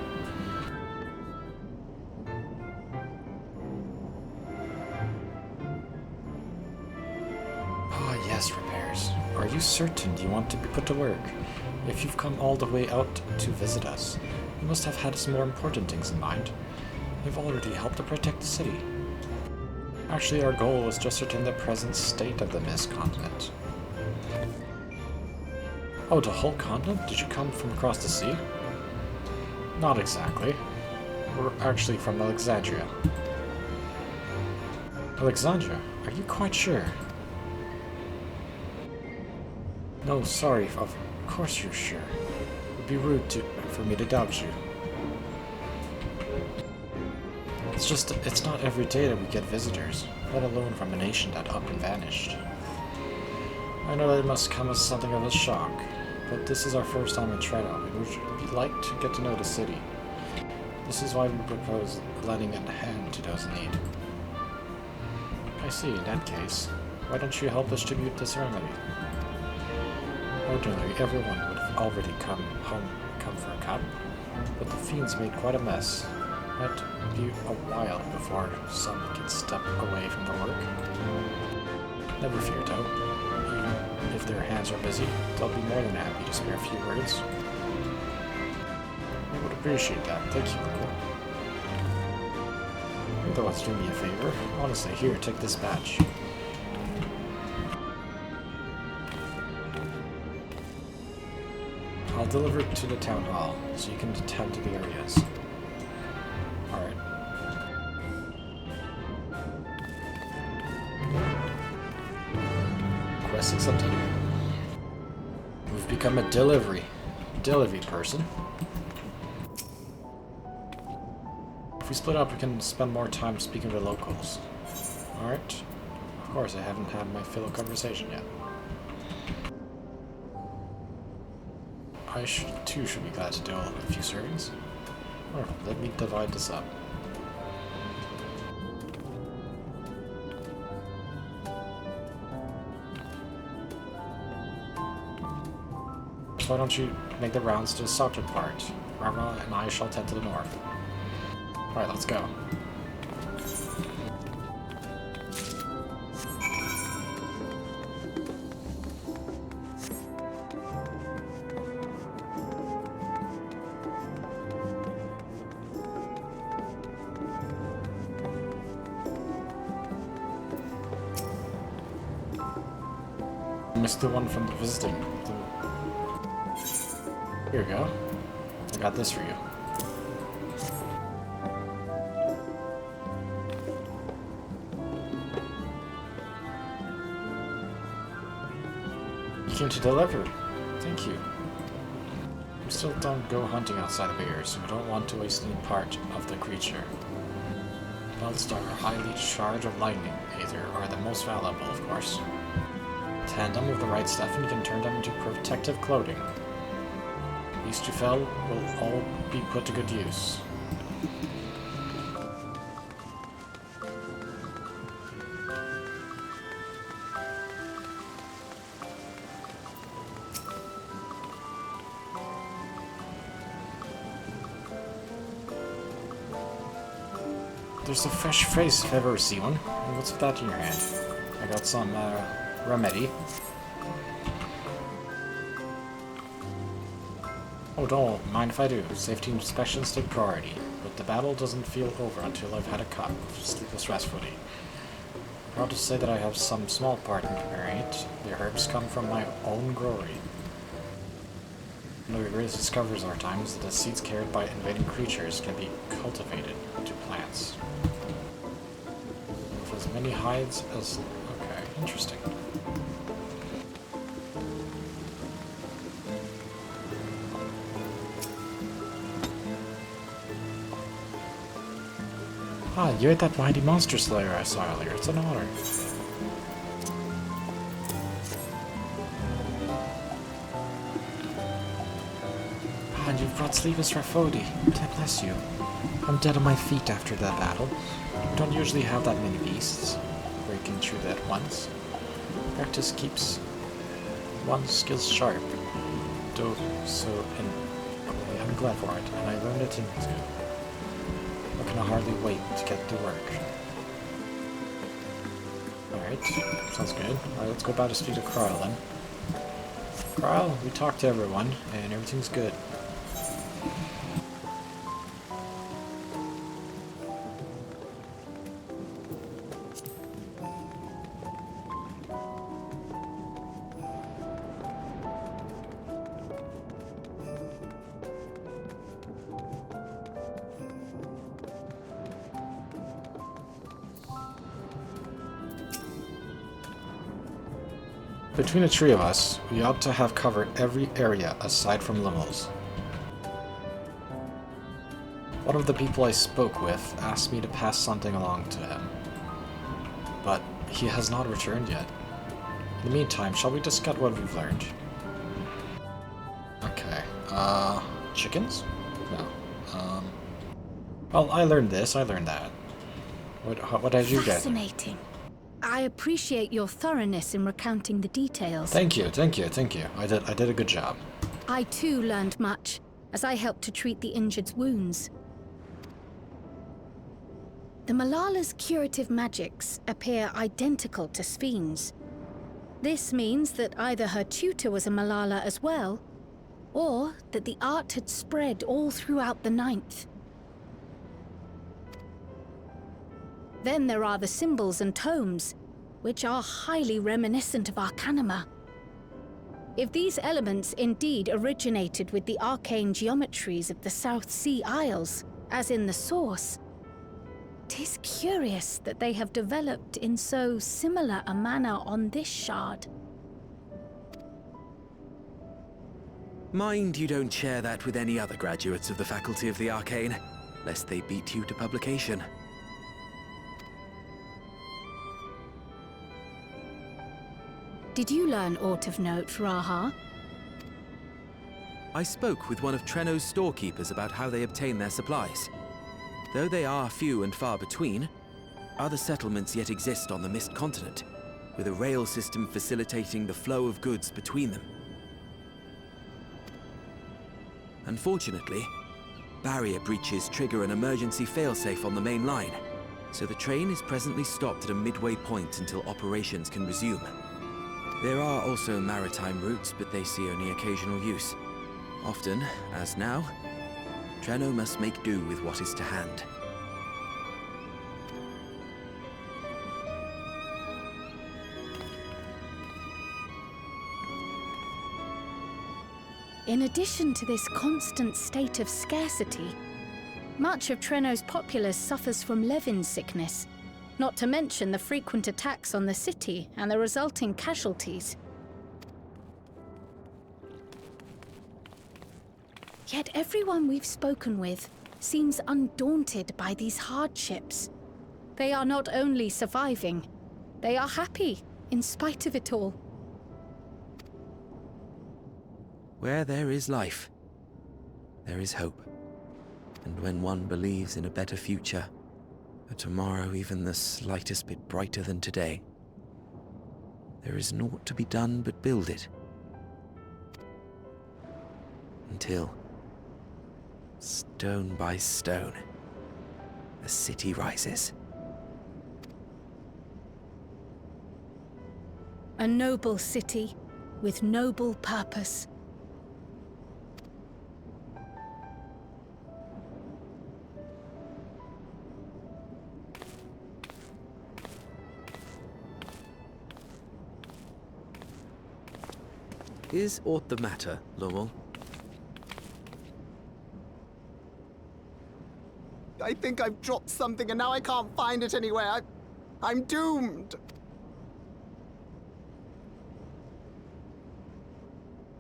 Ah, yes, repairs. Are you certain you want to be put to work? If you've come all the way out to visit us, you must have had some more important things in mind. You've already helped to protect the city. Actually, our goal was to ascertain the present state of the Mist Continent. Oh, the whole continent? Did you come from across the sea? Not exactly. We're actually from Alexandria. Alexandria? Are you quite sure? No, sorry, of course you're sure. It would be rude for me to doubt you. It's just, it's not every day that we get visitors, let alone from a nation that up and vanished. I know that it must come as something of a shock, but this is our first time in Treno, and we'd like to get to know the city. This is why we propose lending a hand to those in need. I see, in that case, why don't you help distribute this remedy? Ordinarily, everyone would have already come for a cup, but the fiends made quite a mess. Might be a while before someone can step away from the work. Never fear, though. Even if their hands are busy, they'll be more than happy to spare a few words. I would appreciate that. Thank you, Uncle. You're the ones doing me a favor. Honestly, here, take this badge. I'll deliver it to the town hall, so you can attend to the areas. Alright. Quest accepted. We've become a delivery person. If we split up, we can spend more time speaking to locals. Alright. Of course, I haven't had my fill of conversation yet. I too should be glad to do a few servings. Wonderful. Let me divide this up. course, why don't you make the rounds to the southern part? Rama and I shall tend to the north. Alright, let's go. Missed the one from the visiting. Here we go. I got this for you. You came to deliver. Thank you. We still don't go hunting outside of here, so we don't want to waste any part of the creature. Belts are highly charged of lightning. Aether are the most valuable, of course. Hand them with the right stuff and you can turn them into protective clothing. These two fell will all be put to good use. There's a fresh face if I ever see one. What's with that in your hand? I got some remedy. Oh, don't mind if I do. Safety inspections take priority, but the battle doesn't feel over until I've had a cup of sleepless restfully. Proud to say that I have some small part in preparing it. The herbs come from my own growing. One of the greatest discoveries of our time is that the seeds carried by invading creatures can be cultivated into plants. With as many hides as... Okay, interesting. Ah, you ate that mighty monster slayer I saw earlier. It's an honor. Ah, and you've brought sleeveless Rafodi. God bless you. I'm dead on my feet after that battle. We don't usually have that many beasts breaking through that once. Practice keeps one's skills sharp. Though, I'm glad for it, and I learned it in school. I can hardly wait to get to work. Alright, sounds good. Alright, let's go back to speak to Krile then. Krile, we talked to everyone, and everything's good. Between the three of us, we ought to have covered every area aside from Limos. One of the people I spoke with asked me to pass something along to him, but he has not returned yet. In the meantime, shall we discuss what we've learned? Okay, chickens? No. Well, I learned this, I learned that. What did you get? Fascinating. I appreciate your thoroughness in recounting the details. Thank you. I did a good job. I too learned much, as I helped to treat the injured's wounds. The Malala's curative magics appear identical to Spheen's. This means that either her tutor was a Malala as well, or that the art had spread all throughout the Ninth. Then there are the symbols and tomes, which are highly reminiscent of Arcanima. If these elements indeed originated with the arcane geometries of the South Sea Isles, as in the source, 'tis curious that they have developed in so similar a manner on this shard. Mind you don't share that with any other graduates of the Faculty of the Arcane, lest they beat you to publication. Did you learn aught of note, Raha? I spoke with one of Treno's storekeepers about how they obtain their supplies. Though they are few and far between, other settlements yet exist on the Mist Continent, with a rail system facilitating the flow of goods between them. Unfortunately, barrier breaches trigger an emergency failsafe on the main line, so the train is presently stopped at a midway point until operations can resume. There are also maritime routes, but they see only occasional use. Often, as now, Treno must make do with what is to hand. In addition to this constant state of scarcity, much of Treno's populace suffers from Levin sickness, not to mention the frequent attacks on the city and the resulting casualties. Yet everyone we've spoken with seems undaunted by these hardships. They are not only surviving, they are happy in spite of it all. Where there is life, there is hope. And when one believes in a better future, a tomorrow even the slightest bit brighter than today, there is naught to be done but build it. Until, stone by stone, the city rises. A noble city with noble purpose. Is aught the matter, Lowell? I think I've dropped something and now I can't find it anywhere. I'm doomed.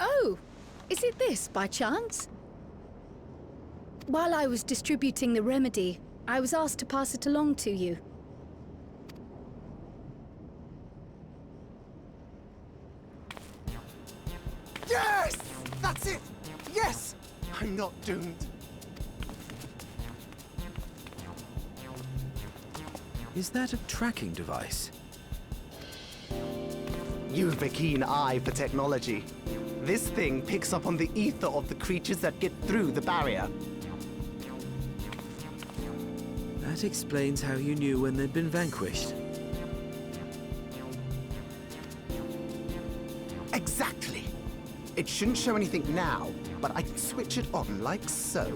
Oh, is it this by chance? While I was distributing the remedy, I was asked to pass it along to you. Yes! That's it! Yes! I'm not doomed. Is that a tracking device? You've a keen eye for technology. This thing picks up on the ether of the creatures that get through the barrier. That explains how you knew when they'd been vanquished. Exactly. It shouldn't show anything now, but I can switch it on like so.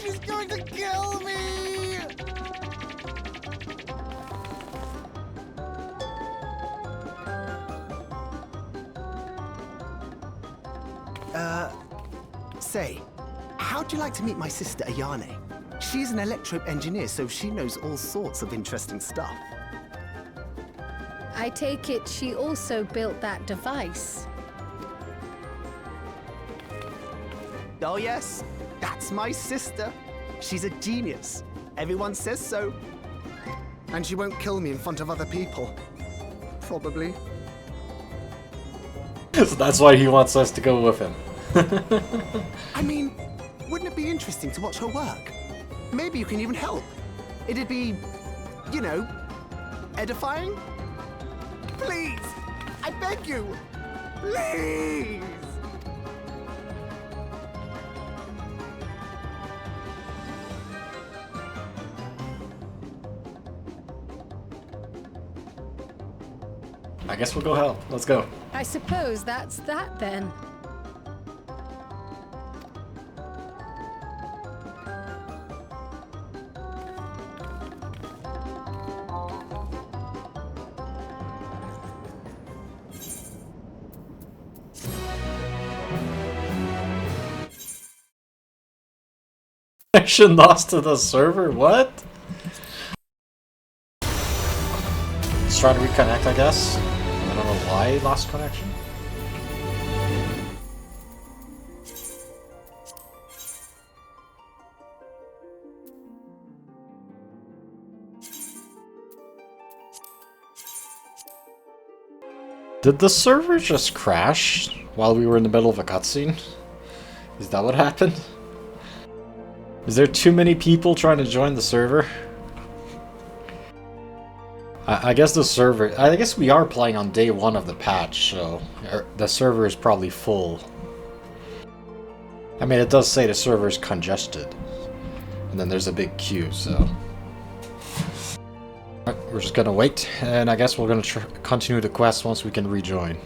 She's going to kill me! Say, how'd you like to meet my sister Ayane? She's an electro engineer, so she knows all sorts of interesting stuff. I take it she also built that device. Oh yes, that's my sister. She's a genius. Everyone says so. And she won't kill me in front of other people. Probably. So that's why he wants us to go with him. I mean, wouldn't it be interesting to watch her work? Maybe you can even help. It'd be, you know, edifying? Please! I beg you! Please! I guess we'll go help. Let's go. I suppose that's that then. Connection lost to the server? What? Let's try to reconnect, I guess. I don't know why he lost connection. Did the server just crash while we were in the middle of a cutscene? Is that what happened? Is there too many people trying to join the server? I guess the server... I guess we are playing on day 1 of the patch, so the server is probably full. I mean, it does say the server is congested. And then there's a big queue, so... We're just gonna wait, and I guess we're gonna continue the quest once we can rejoin.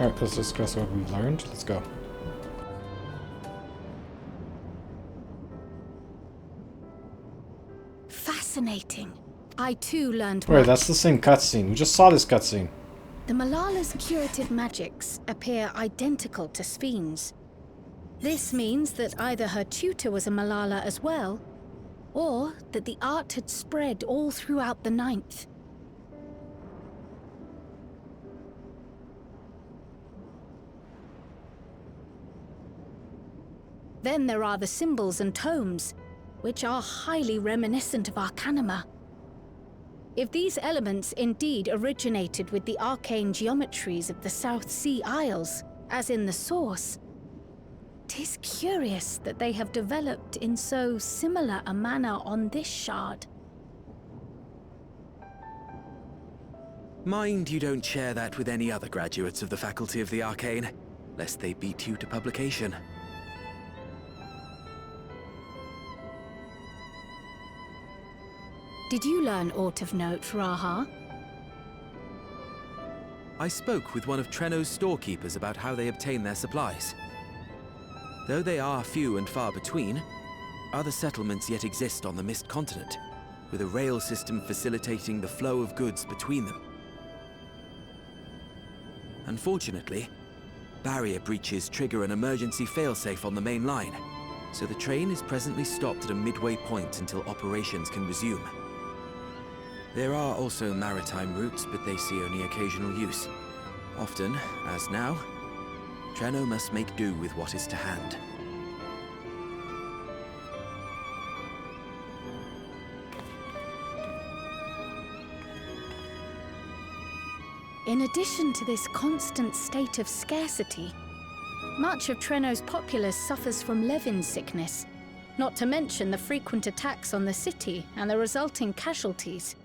Alright, let's discuss what we've learned. Let's go. Fascinating. I too learned Wait, much. that's the same cutscene. We just saw this cutscene. The Malala's curative magics appear identical to Sphne's. This means that either her tutor was a Malala as well, or that the art had spread all throughout the Ninth. Then there are the symbols and tomes, which are highly reminiscent of Arcanima. If these elements indeed originated with the arcane geometries of the South Sea Isles, as in the source, 'tis curious that they have developed in so similar a manner on this shard. Mind you don't share that with any other graduates of the Faculty of the Arcane, lest they beat you to publication. Did you learn aught of note, Raha? I spoke with one of Treno's storekeepers about how they obtain their supplies. Though they are few and far between, other settlements yet exist on the Mist Continent, with a rail system facilitating the flow of goods between them. Unfortunately, barrier breaches trigger an emergency failsafe on the main line, so the train is presently stopped at a midway point until operations can resume. There are also maritime routes, but they see only occasional use. Often, as now, Treno must make do with what is to hand. In addition to this constant state of scarcity, much of Treno's populace suffers from Levin sickness, not to mention the frequent attacks on the city and the resulting casualties.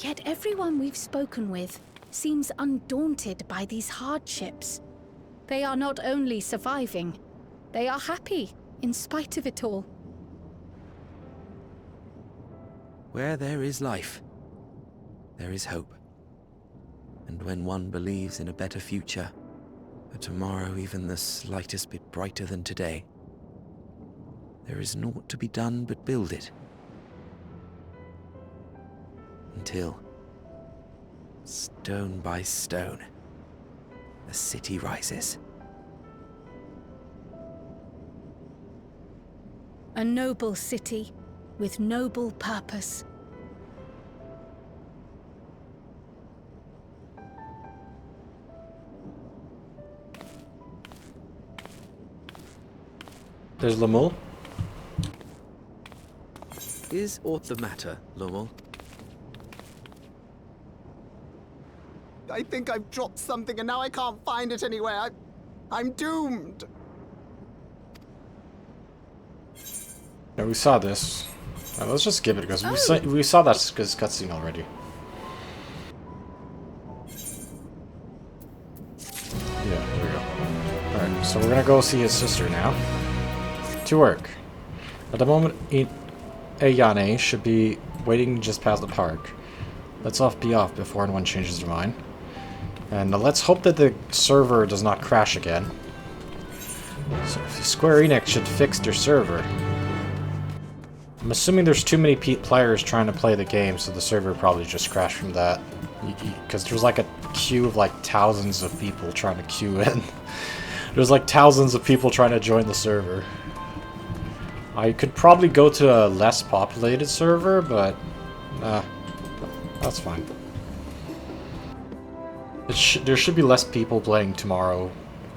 Yet everyone we've spoken with seems undaunted by these hardships. They are not only surviving, they are happy in spite of it all. Where there is life, there is hope. And when one believes in a better future, a tomorrow even the slightest bit brighter than today, there is naught to be done but build it. Until, stone by stone, the city rises. A noble city with noble purpose. There's Lamul. Is aught the matter, Lowell? I think I've dropped something and now I can't find it anywhere. I'm doomed. Yeah, we saw this. Let's just skip it because we saw that cutscene already. Yeah, there we go. Alright, so we're gonna go see his sister now. To work. At the moment, Ayane should be waiting just past the park. Let's be off before anyone changes their mind. And let's hope that the server does not crash again. So Square Enix should fix their server. I'm assuming there's too many players trying to play the game, so the server probably just crashed from that. Because there's like a queue of like thousands of people trying to queue in. There's like thousands of people trying to join the server. I could probably go to a less populated server, but that's fine. There should be less people playing tomorrow.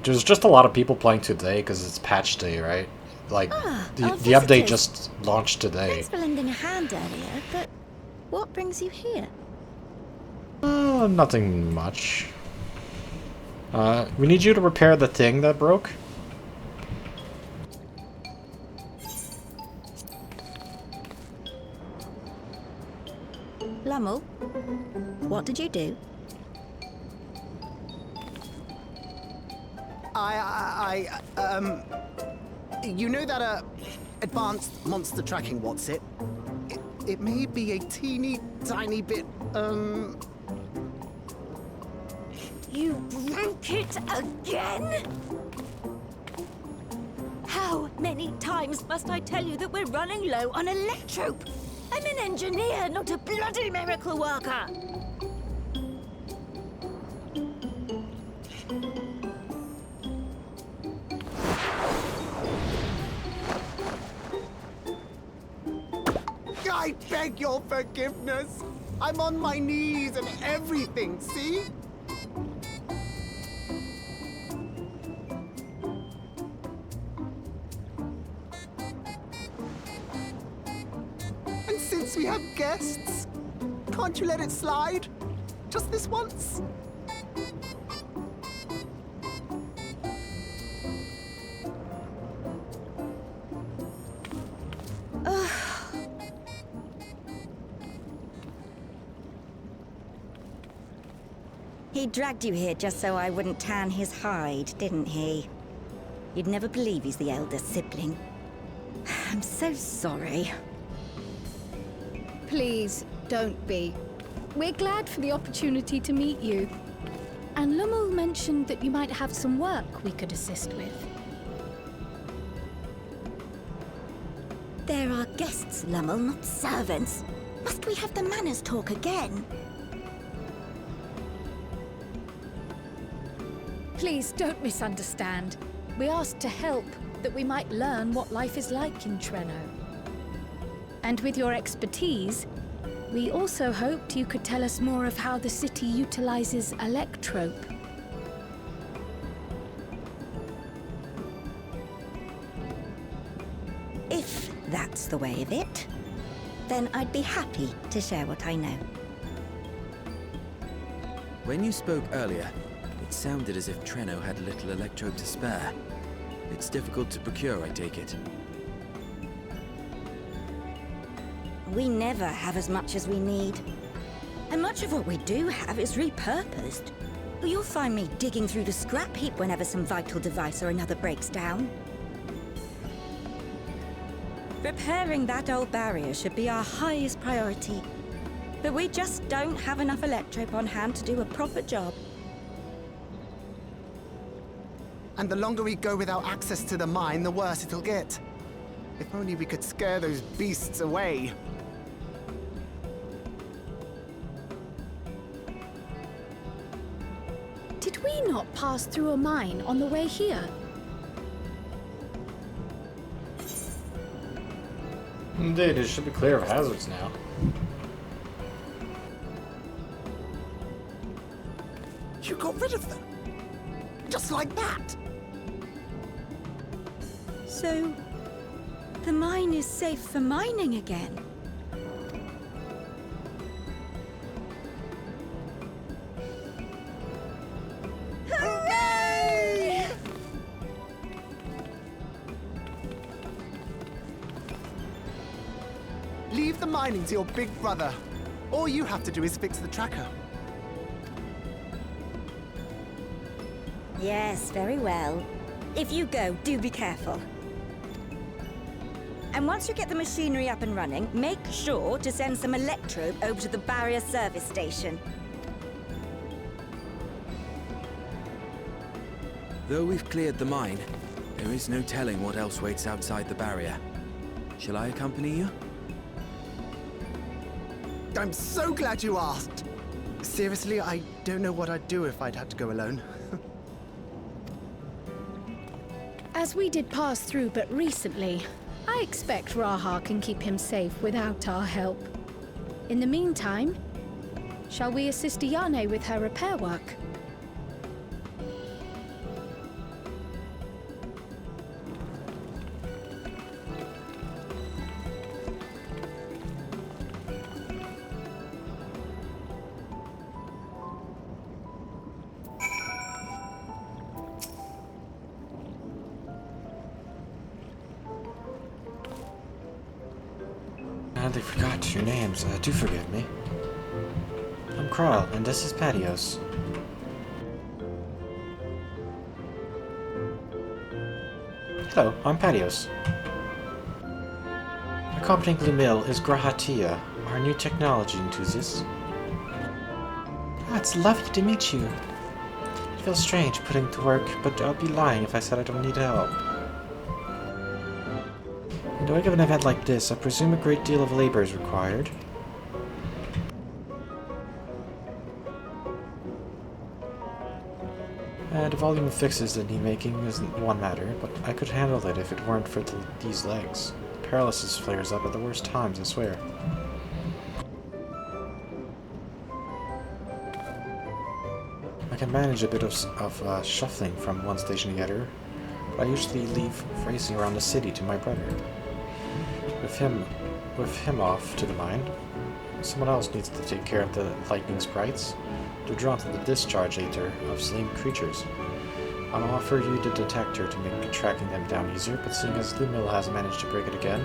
There's just a lot of people playing today because it's patch day, right? Like, the update just launched today. Thanks for lending a hand earlier, but what brings you here? Nothing much. We need you to repair the thing that broke. Lummel, what did you do? You know that, advanced monster tracking, what's it? It may be a teeny tiny bit, You broke it again? How many times must I tell you that we're running low on electrope? I'm an engineer, not a bloody miracle worker. I beg your forgiveness. I'm on my knees and everything, see? And since we have guests, can't you let it slide? Just this once? He dragged you here just so I wouldn't tan his hide, didn't he? You'd never believe he's the elder sibling. I'm so sorry. Please, don't be. We're glad for the opportunity to meet you. And Lummel mentioned that you might have some work we could assist with. There are guests, Lummel, not servants. Must we have the manners talk again? Please don't misunderstand. We asked to help, that we might learn what life is like in Treno. And with your expertise, we also hoped you could tell us more of how the city utilizes electrope. If that's the way of it, then I'd be happy to share what I know. When you spoke earlier, it sounded as if Treno had little electrope to spare. It's difficult to procure, I take it. We never have as much as we need. And much of what we do have is repurposed. You'll find me digging through the scrap heap whenever some vital device or another breaks down. Repairing that old barrier should be our highest priority. But we just don't have enough electrope on hand to do a proper job. And the longer we go without access to the mine, the worse it'll get. If only we could scare those beasts away. Did we not pass through a mine on the way here? Indeed, it should be clear of hazards now. You got rid of them? Just like that? So, the mine is safe for mining again? Hooray! Leave the mining to your big brother. All you have to do is fix the tracker. Yes, very well. If you go, do be careful. And once you get the machinery up and running, make sure to send some electrope over to the barrier service station. Though we've cleared the mine, there is no telling what else waits outside the barrier. Shall I accompany you? I'm so glad you asked. Seriously, I don't know what I'd do if I'd had to go alone. As we did pass through but recently, I expect Raha can keep him safe without our help. In the meantime, shall we assist Ayane with her repair work? And I forgot your names. Do forgive me. I'm Kral, and this is Patios. Hello, I'm Patios. Accompanying Glumil is Grahatia, our new technology enthusiast. Ah, it's lovely to meet you. It feels strange putting to work, but I'd be lying if I said I don't need help. In the wake of an event like this, I presume a great deal of labor is required. The volume of fixes that need making isn't one matter, but I could handle it if it weren't for these legs. Paralysis flares up at the worst times, I swear. I can manage a bit of shuffling from one station to the other, but I usually leave racing around the city to my brother. With him off to the mine, someone else needs to take care of the lightning sprites. They're drawn to the discharge Aether of slain creatures. I'll offer you the detector to make tracking them down easier, but seeing as Lumil has managed to break it again...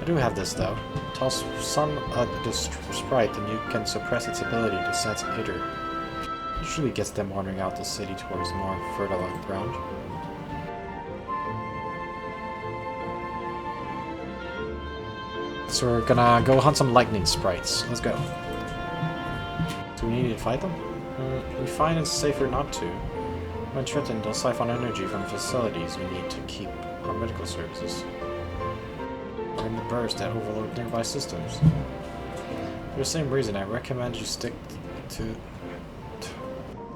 I do have this though. Toss some the sprite and you can suppress its ability to sense Aether. Usually gets them wandering out the city towards more fertile ground. So we're gonna go hunt some lightning sprites. Let's go. Do we need to fight them? We find it's safer not to. When threatened, they'll siphon energy from facilities we need to keep our medical services. Or in the burst that overload nearby systems. For the same reason, I recommend you stick to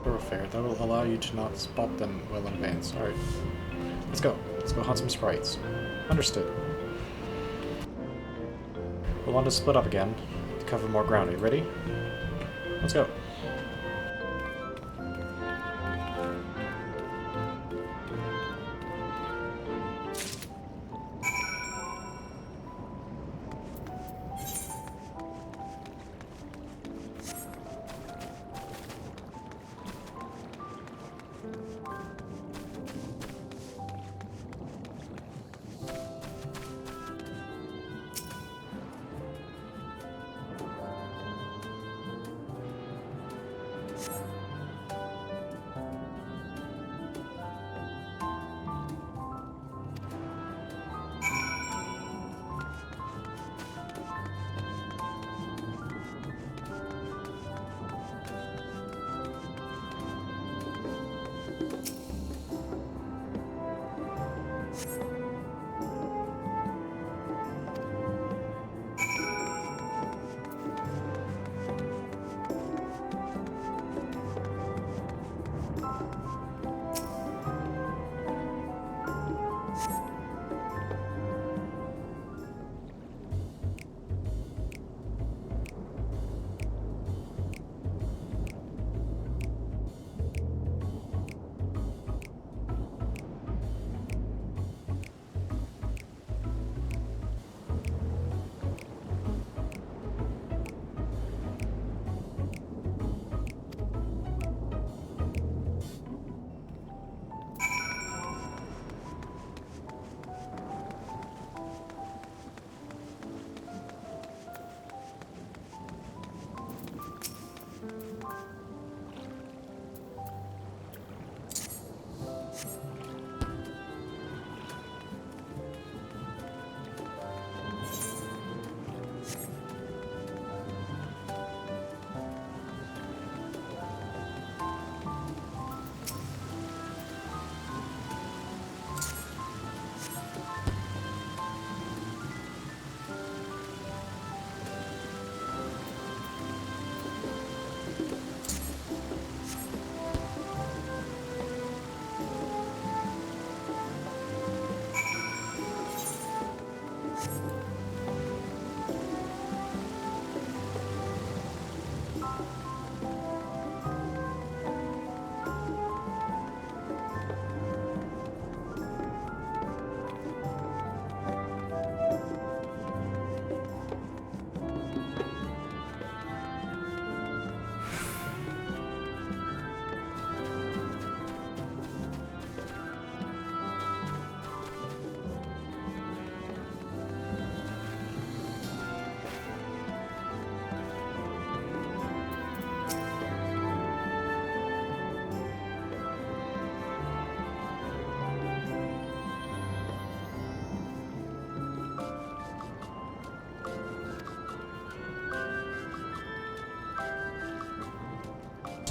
thoroughfare. That will allow you to not spot them well in advance. Alright. Let's go. Let's go hunt some sprites. Understood. We'll want to split up again to cover more ground. Are you ready? Let's go.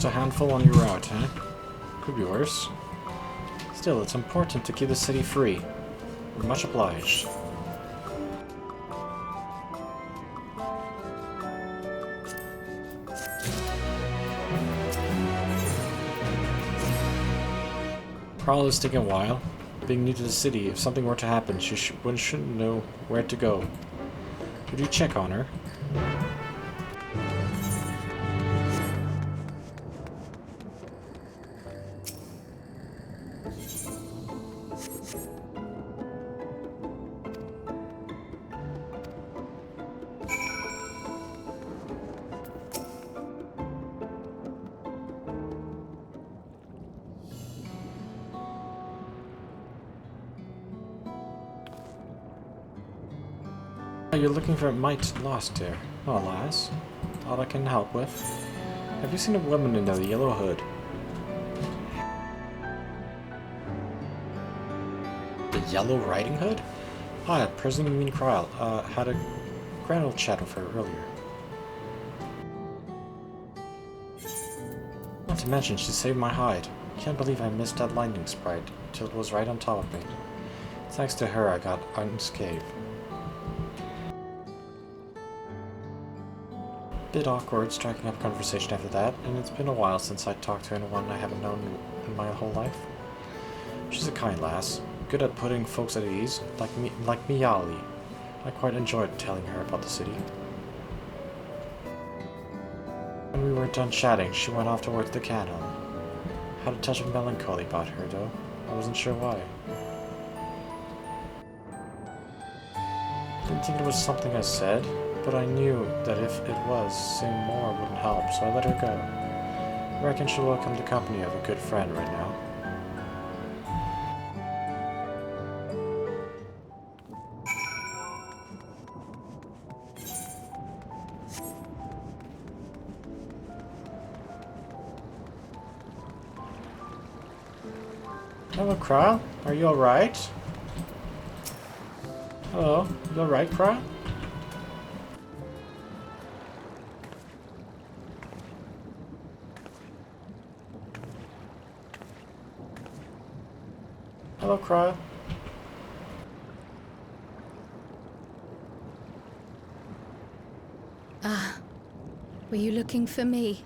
Just a handful on your route, huh? Could be worse. Still, it's important to keep the city free. Much obliged. Probably is taking a while. Being new to the city, if something were to happen, one shouldn't know where to go. Would you check on her? You're looking for a mite lost here. Oh, alas. All I can help with. Have you seen a woman in a yellow hood? The Yellow Riding Hood? Ah, President Mean Kryl. Had a grand old chat with her earlier. Not to mention, she saved my hide. Can't believe I missed that lightning sprite till it was right on top of me. Thanks to her, I got unscathed. Bit awkward striking up conversation after that, and it's been a while since I talked to anyone I haven't known in my whole life. She's a kind lass, good at putting folks at ease, like Miyali. I quite enjoyed telling her about the city. When we were done chatting, she went off towards the canal. Had a touch of melancholy about her, though. I wasn't sure why. Didn't think it was something I said, but I knew that if it was, saying more wouldn't help, so I let her go. I reckon she'll welcome the company of a good friend right now. Hello, Kryl. Are you alright? Hello, you alright, Kryl? Hello, Kryl. Ah, were you looking for me?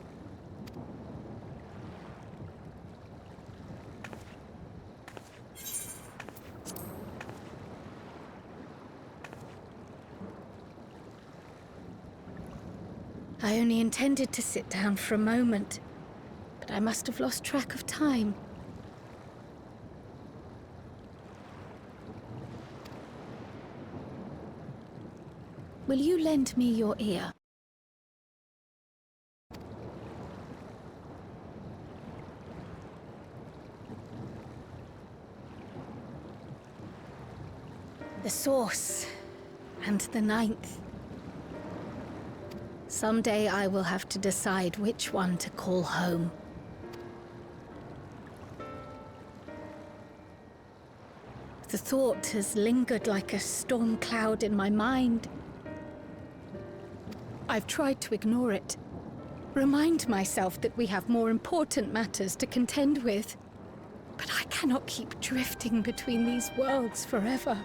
I only intended to sit down for a moment, but I must have lost track of time. Will you lend me your ear? The source, and the ninth. Someday I will have to decide which one to call home. The thought has lingered like a storm cloud in my mind. I've tried to ignore it, remind myself that we have more important matters to contend with. But I cannot keep drifting between these worlds forever.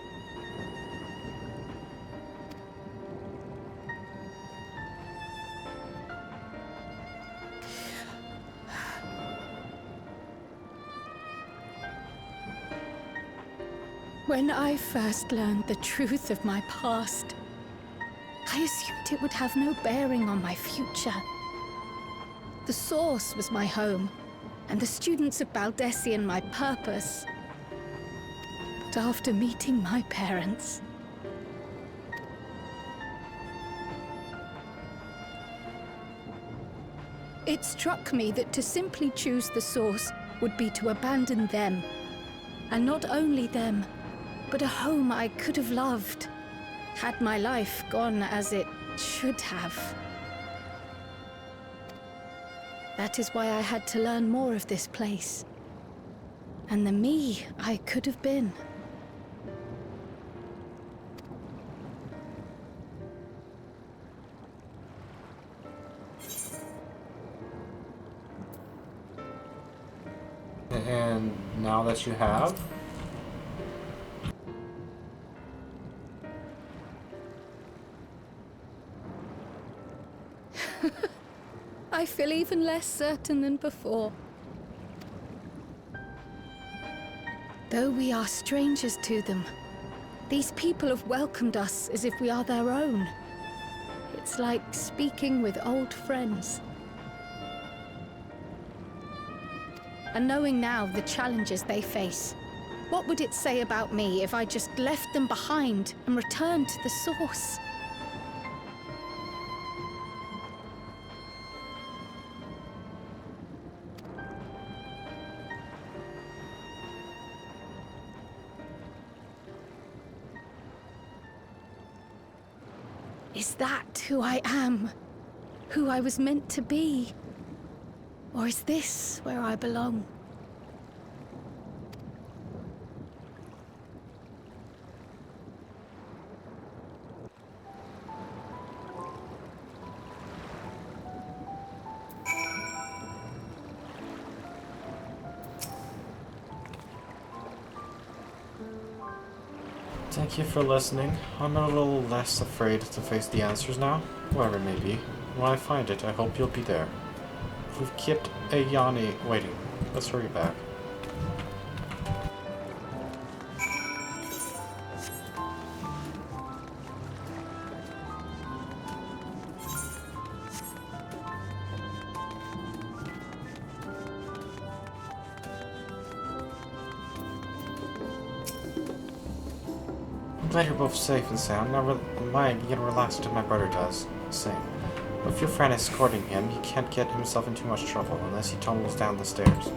When I first learned the truth of my past, I assumed it would have no bearing on my future. The Source was my home, and the students of Baldessian my purpose. But after meeting my parents, it struck me that to simply choose the Source would be to abandon them. And not only them, but a home I could have loved, had my life gone as it should have. That is why I had to learn more of this place, and the me I could have been. And now that you have? I feel even less certain than before. Though we are strangers to them, these people have welcomed us as if we are their own. It's like speaking with old friends. And knowing now the challenges they face, what would it say about me if I just left them behind and returned to the source? Is that who I am? Who I was meant to be? Or is this where I belong? Thank you for listening. I'm a little less afraid to face the answers now, whatever it may be. When I find it, I hope you'll be there. We've kept Ayani waiting. Let's hurry back. I'm glad you're both safe and sound. Now mine begin to relax until my brother does the same. But if your friend is escorting him, he can't get himself in too much trouble unless he tumbles down the stairs.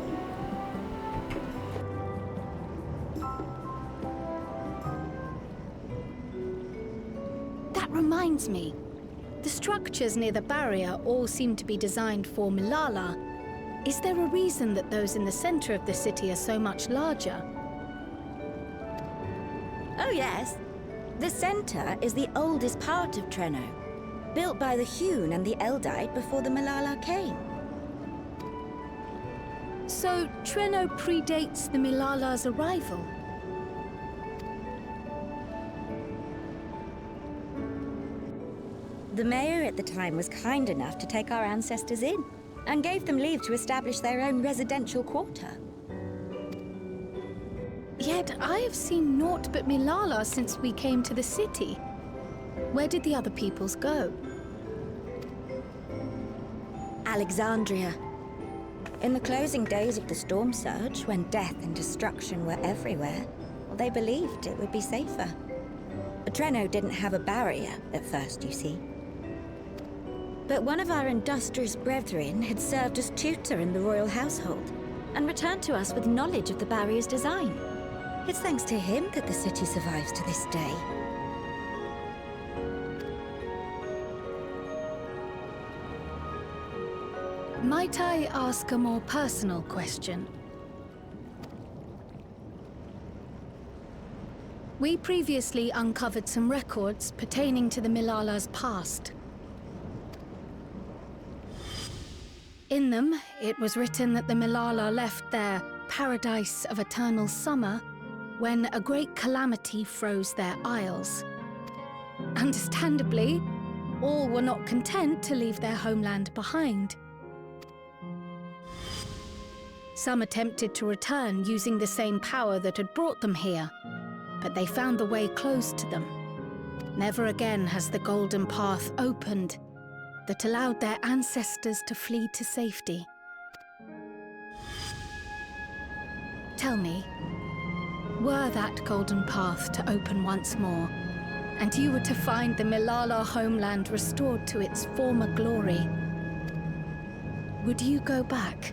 That reminds me. The structures near the barrier all seem to be designed for Milala. Is there a reason that those in the center of the city are so much larger? Oh yes. The center is the oldest part of Treno, built by the Hewn and the Eldite before the Milala came. So Treno predates the Milala's arrival? The mayor at the time was kind enough to take our ancestors in, and gave them leave to establish their own residential quarter. Yet I have seen naught but Milala since we came to the city. Where did the other peoples go? Alexandria. In the closing days of the storm surge, when death and destruction were everywhere, they believed it would be safer. Treno didn't have a barrier at first, you see. But one of our industrious brethren had served as tutor in the royal household, and returned to us with knowledge of the barrier's design. It's thanks to him that the city survives to this day. Might I ask a more personal question? We previously uncovered some records pertaining to the Milala's past. In them, it was written that the Milala left their paradise of eternal summer when a great calamity froze their isles. Understandably, all were not content to leave their homeland behind. Some attempted to return using the same power that had brought them here, but they found the way closed to them. Never again has the golden path opened that allowed their ancestors to flee to safety. Tell me, were that golden path to open once more, and you were to find the Milala homeland restored to its former glory, would you go back?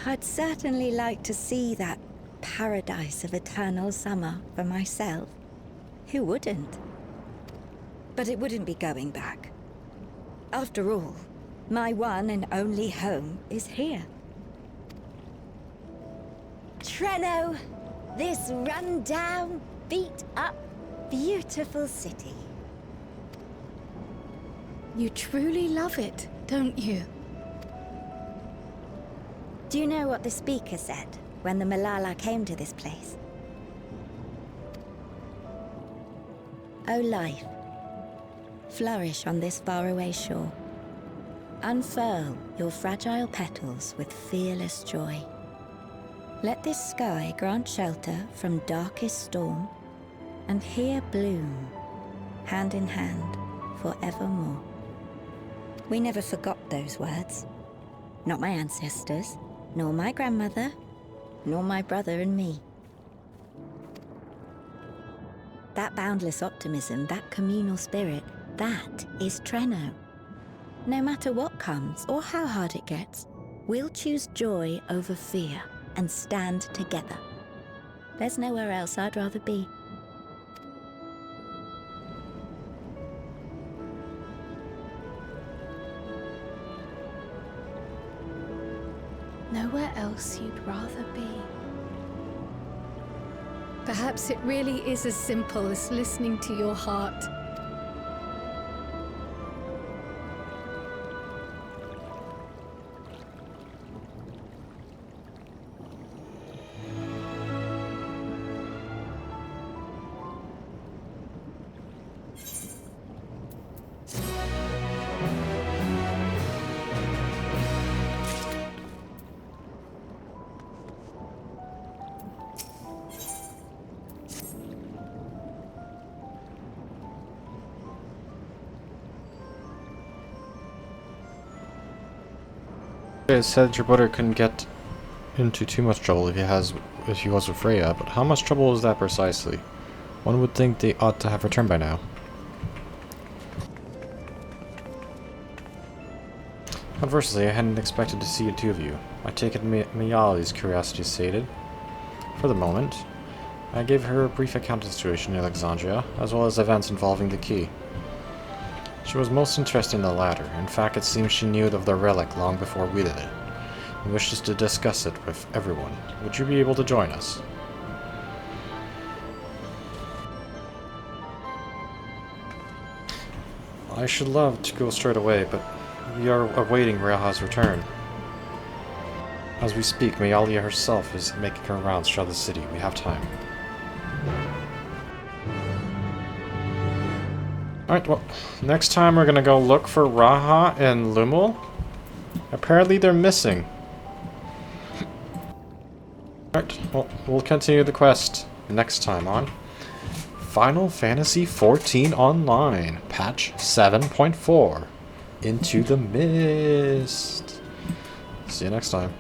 I'd certainly like to see that paradise of eternal summer for myself. Who wouldn't? But it wouldn't be going back. After all, my one and only home is here. Treno, this rundown, beat up, beautiful city. You truly love it, don't you? Do you know what the speaker said when the Malala came to this place? O life, flourish on this faraway shore. Unfurl your fragile petals with fearless joy. Let this sky grant shelter from darkest storm, and here bloom, hand in hand, forevermore. We never forgot those words. Not my ancestors, nor my grandmother, nor my brother and me. That boundless optimism, that communal spirit, that is Treno. No matter what comes or how hard it gets, we'll choose joy over fear and stand together. There's nowhere else I'd rather be. Nowhere else you'd rather be. Perhaps it really is as simple as listening to your heart. It said your brother couldn't get into too much trouble if he was with Freya, but how much trouble is that precisely? One would think they ought to have returned by now. Conversely, I hadn't expected to see the two of you. I take it Miali's curiosity is sated. For the moment, I gave her a brief account of the situation in Alexandria, as well as events involving the key. She was most interested in the latter. In fact, it seems she knew of the relic long before we did it, and wishes to discuss it with everyone. Would you be able to join us? I should love to go straight away, but we are awaiting Raha's return. As we speak, Mialia herself is making her rounds throughout the city. We have time. Alright, well, next time we're gonna go look for Raha and Lumel. Apparently they're missing. Alright, well, we'll continue the quest next time on Final Fantasy XIV Online, patch 7.4, Into the Mist. See you next time.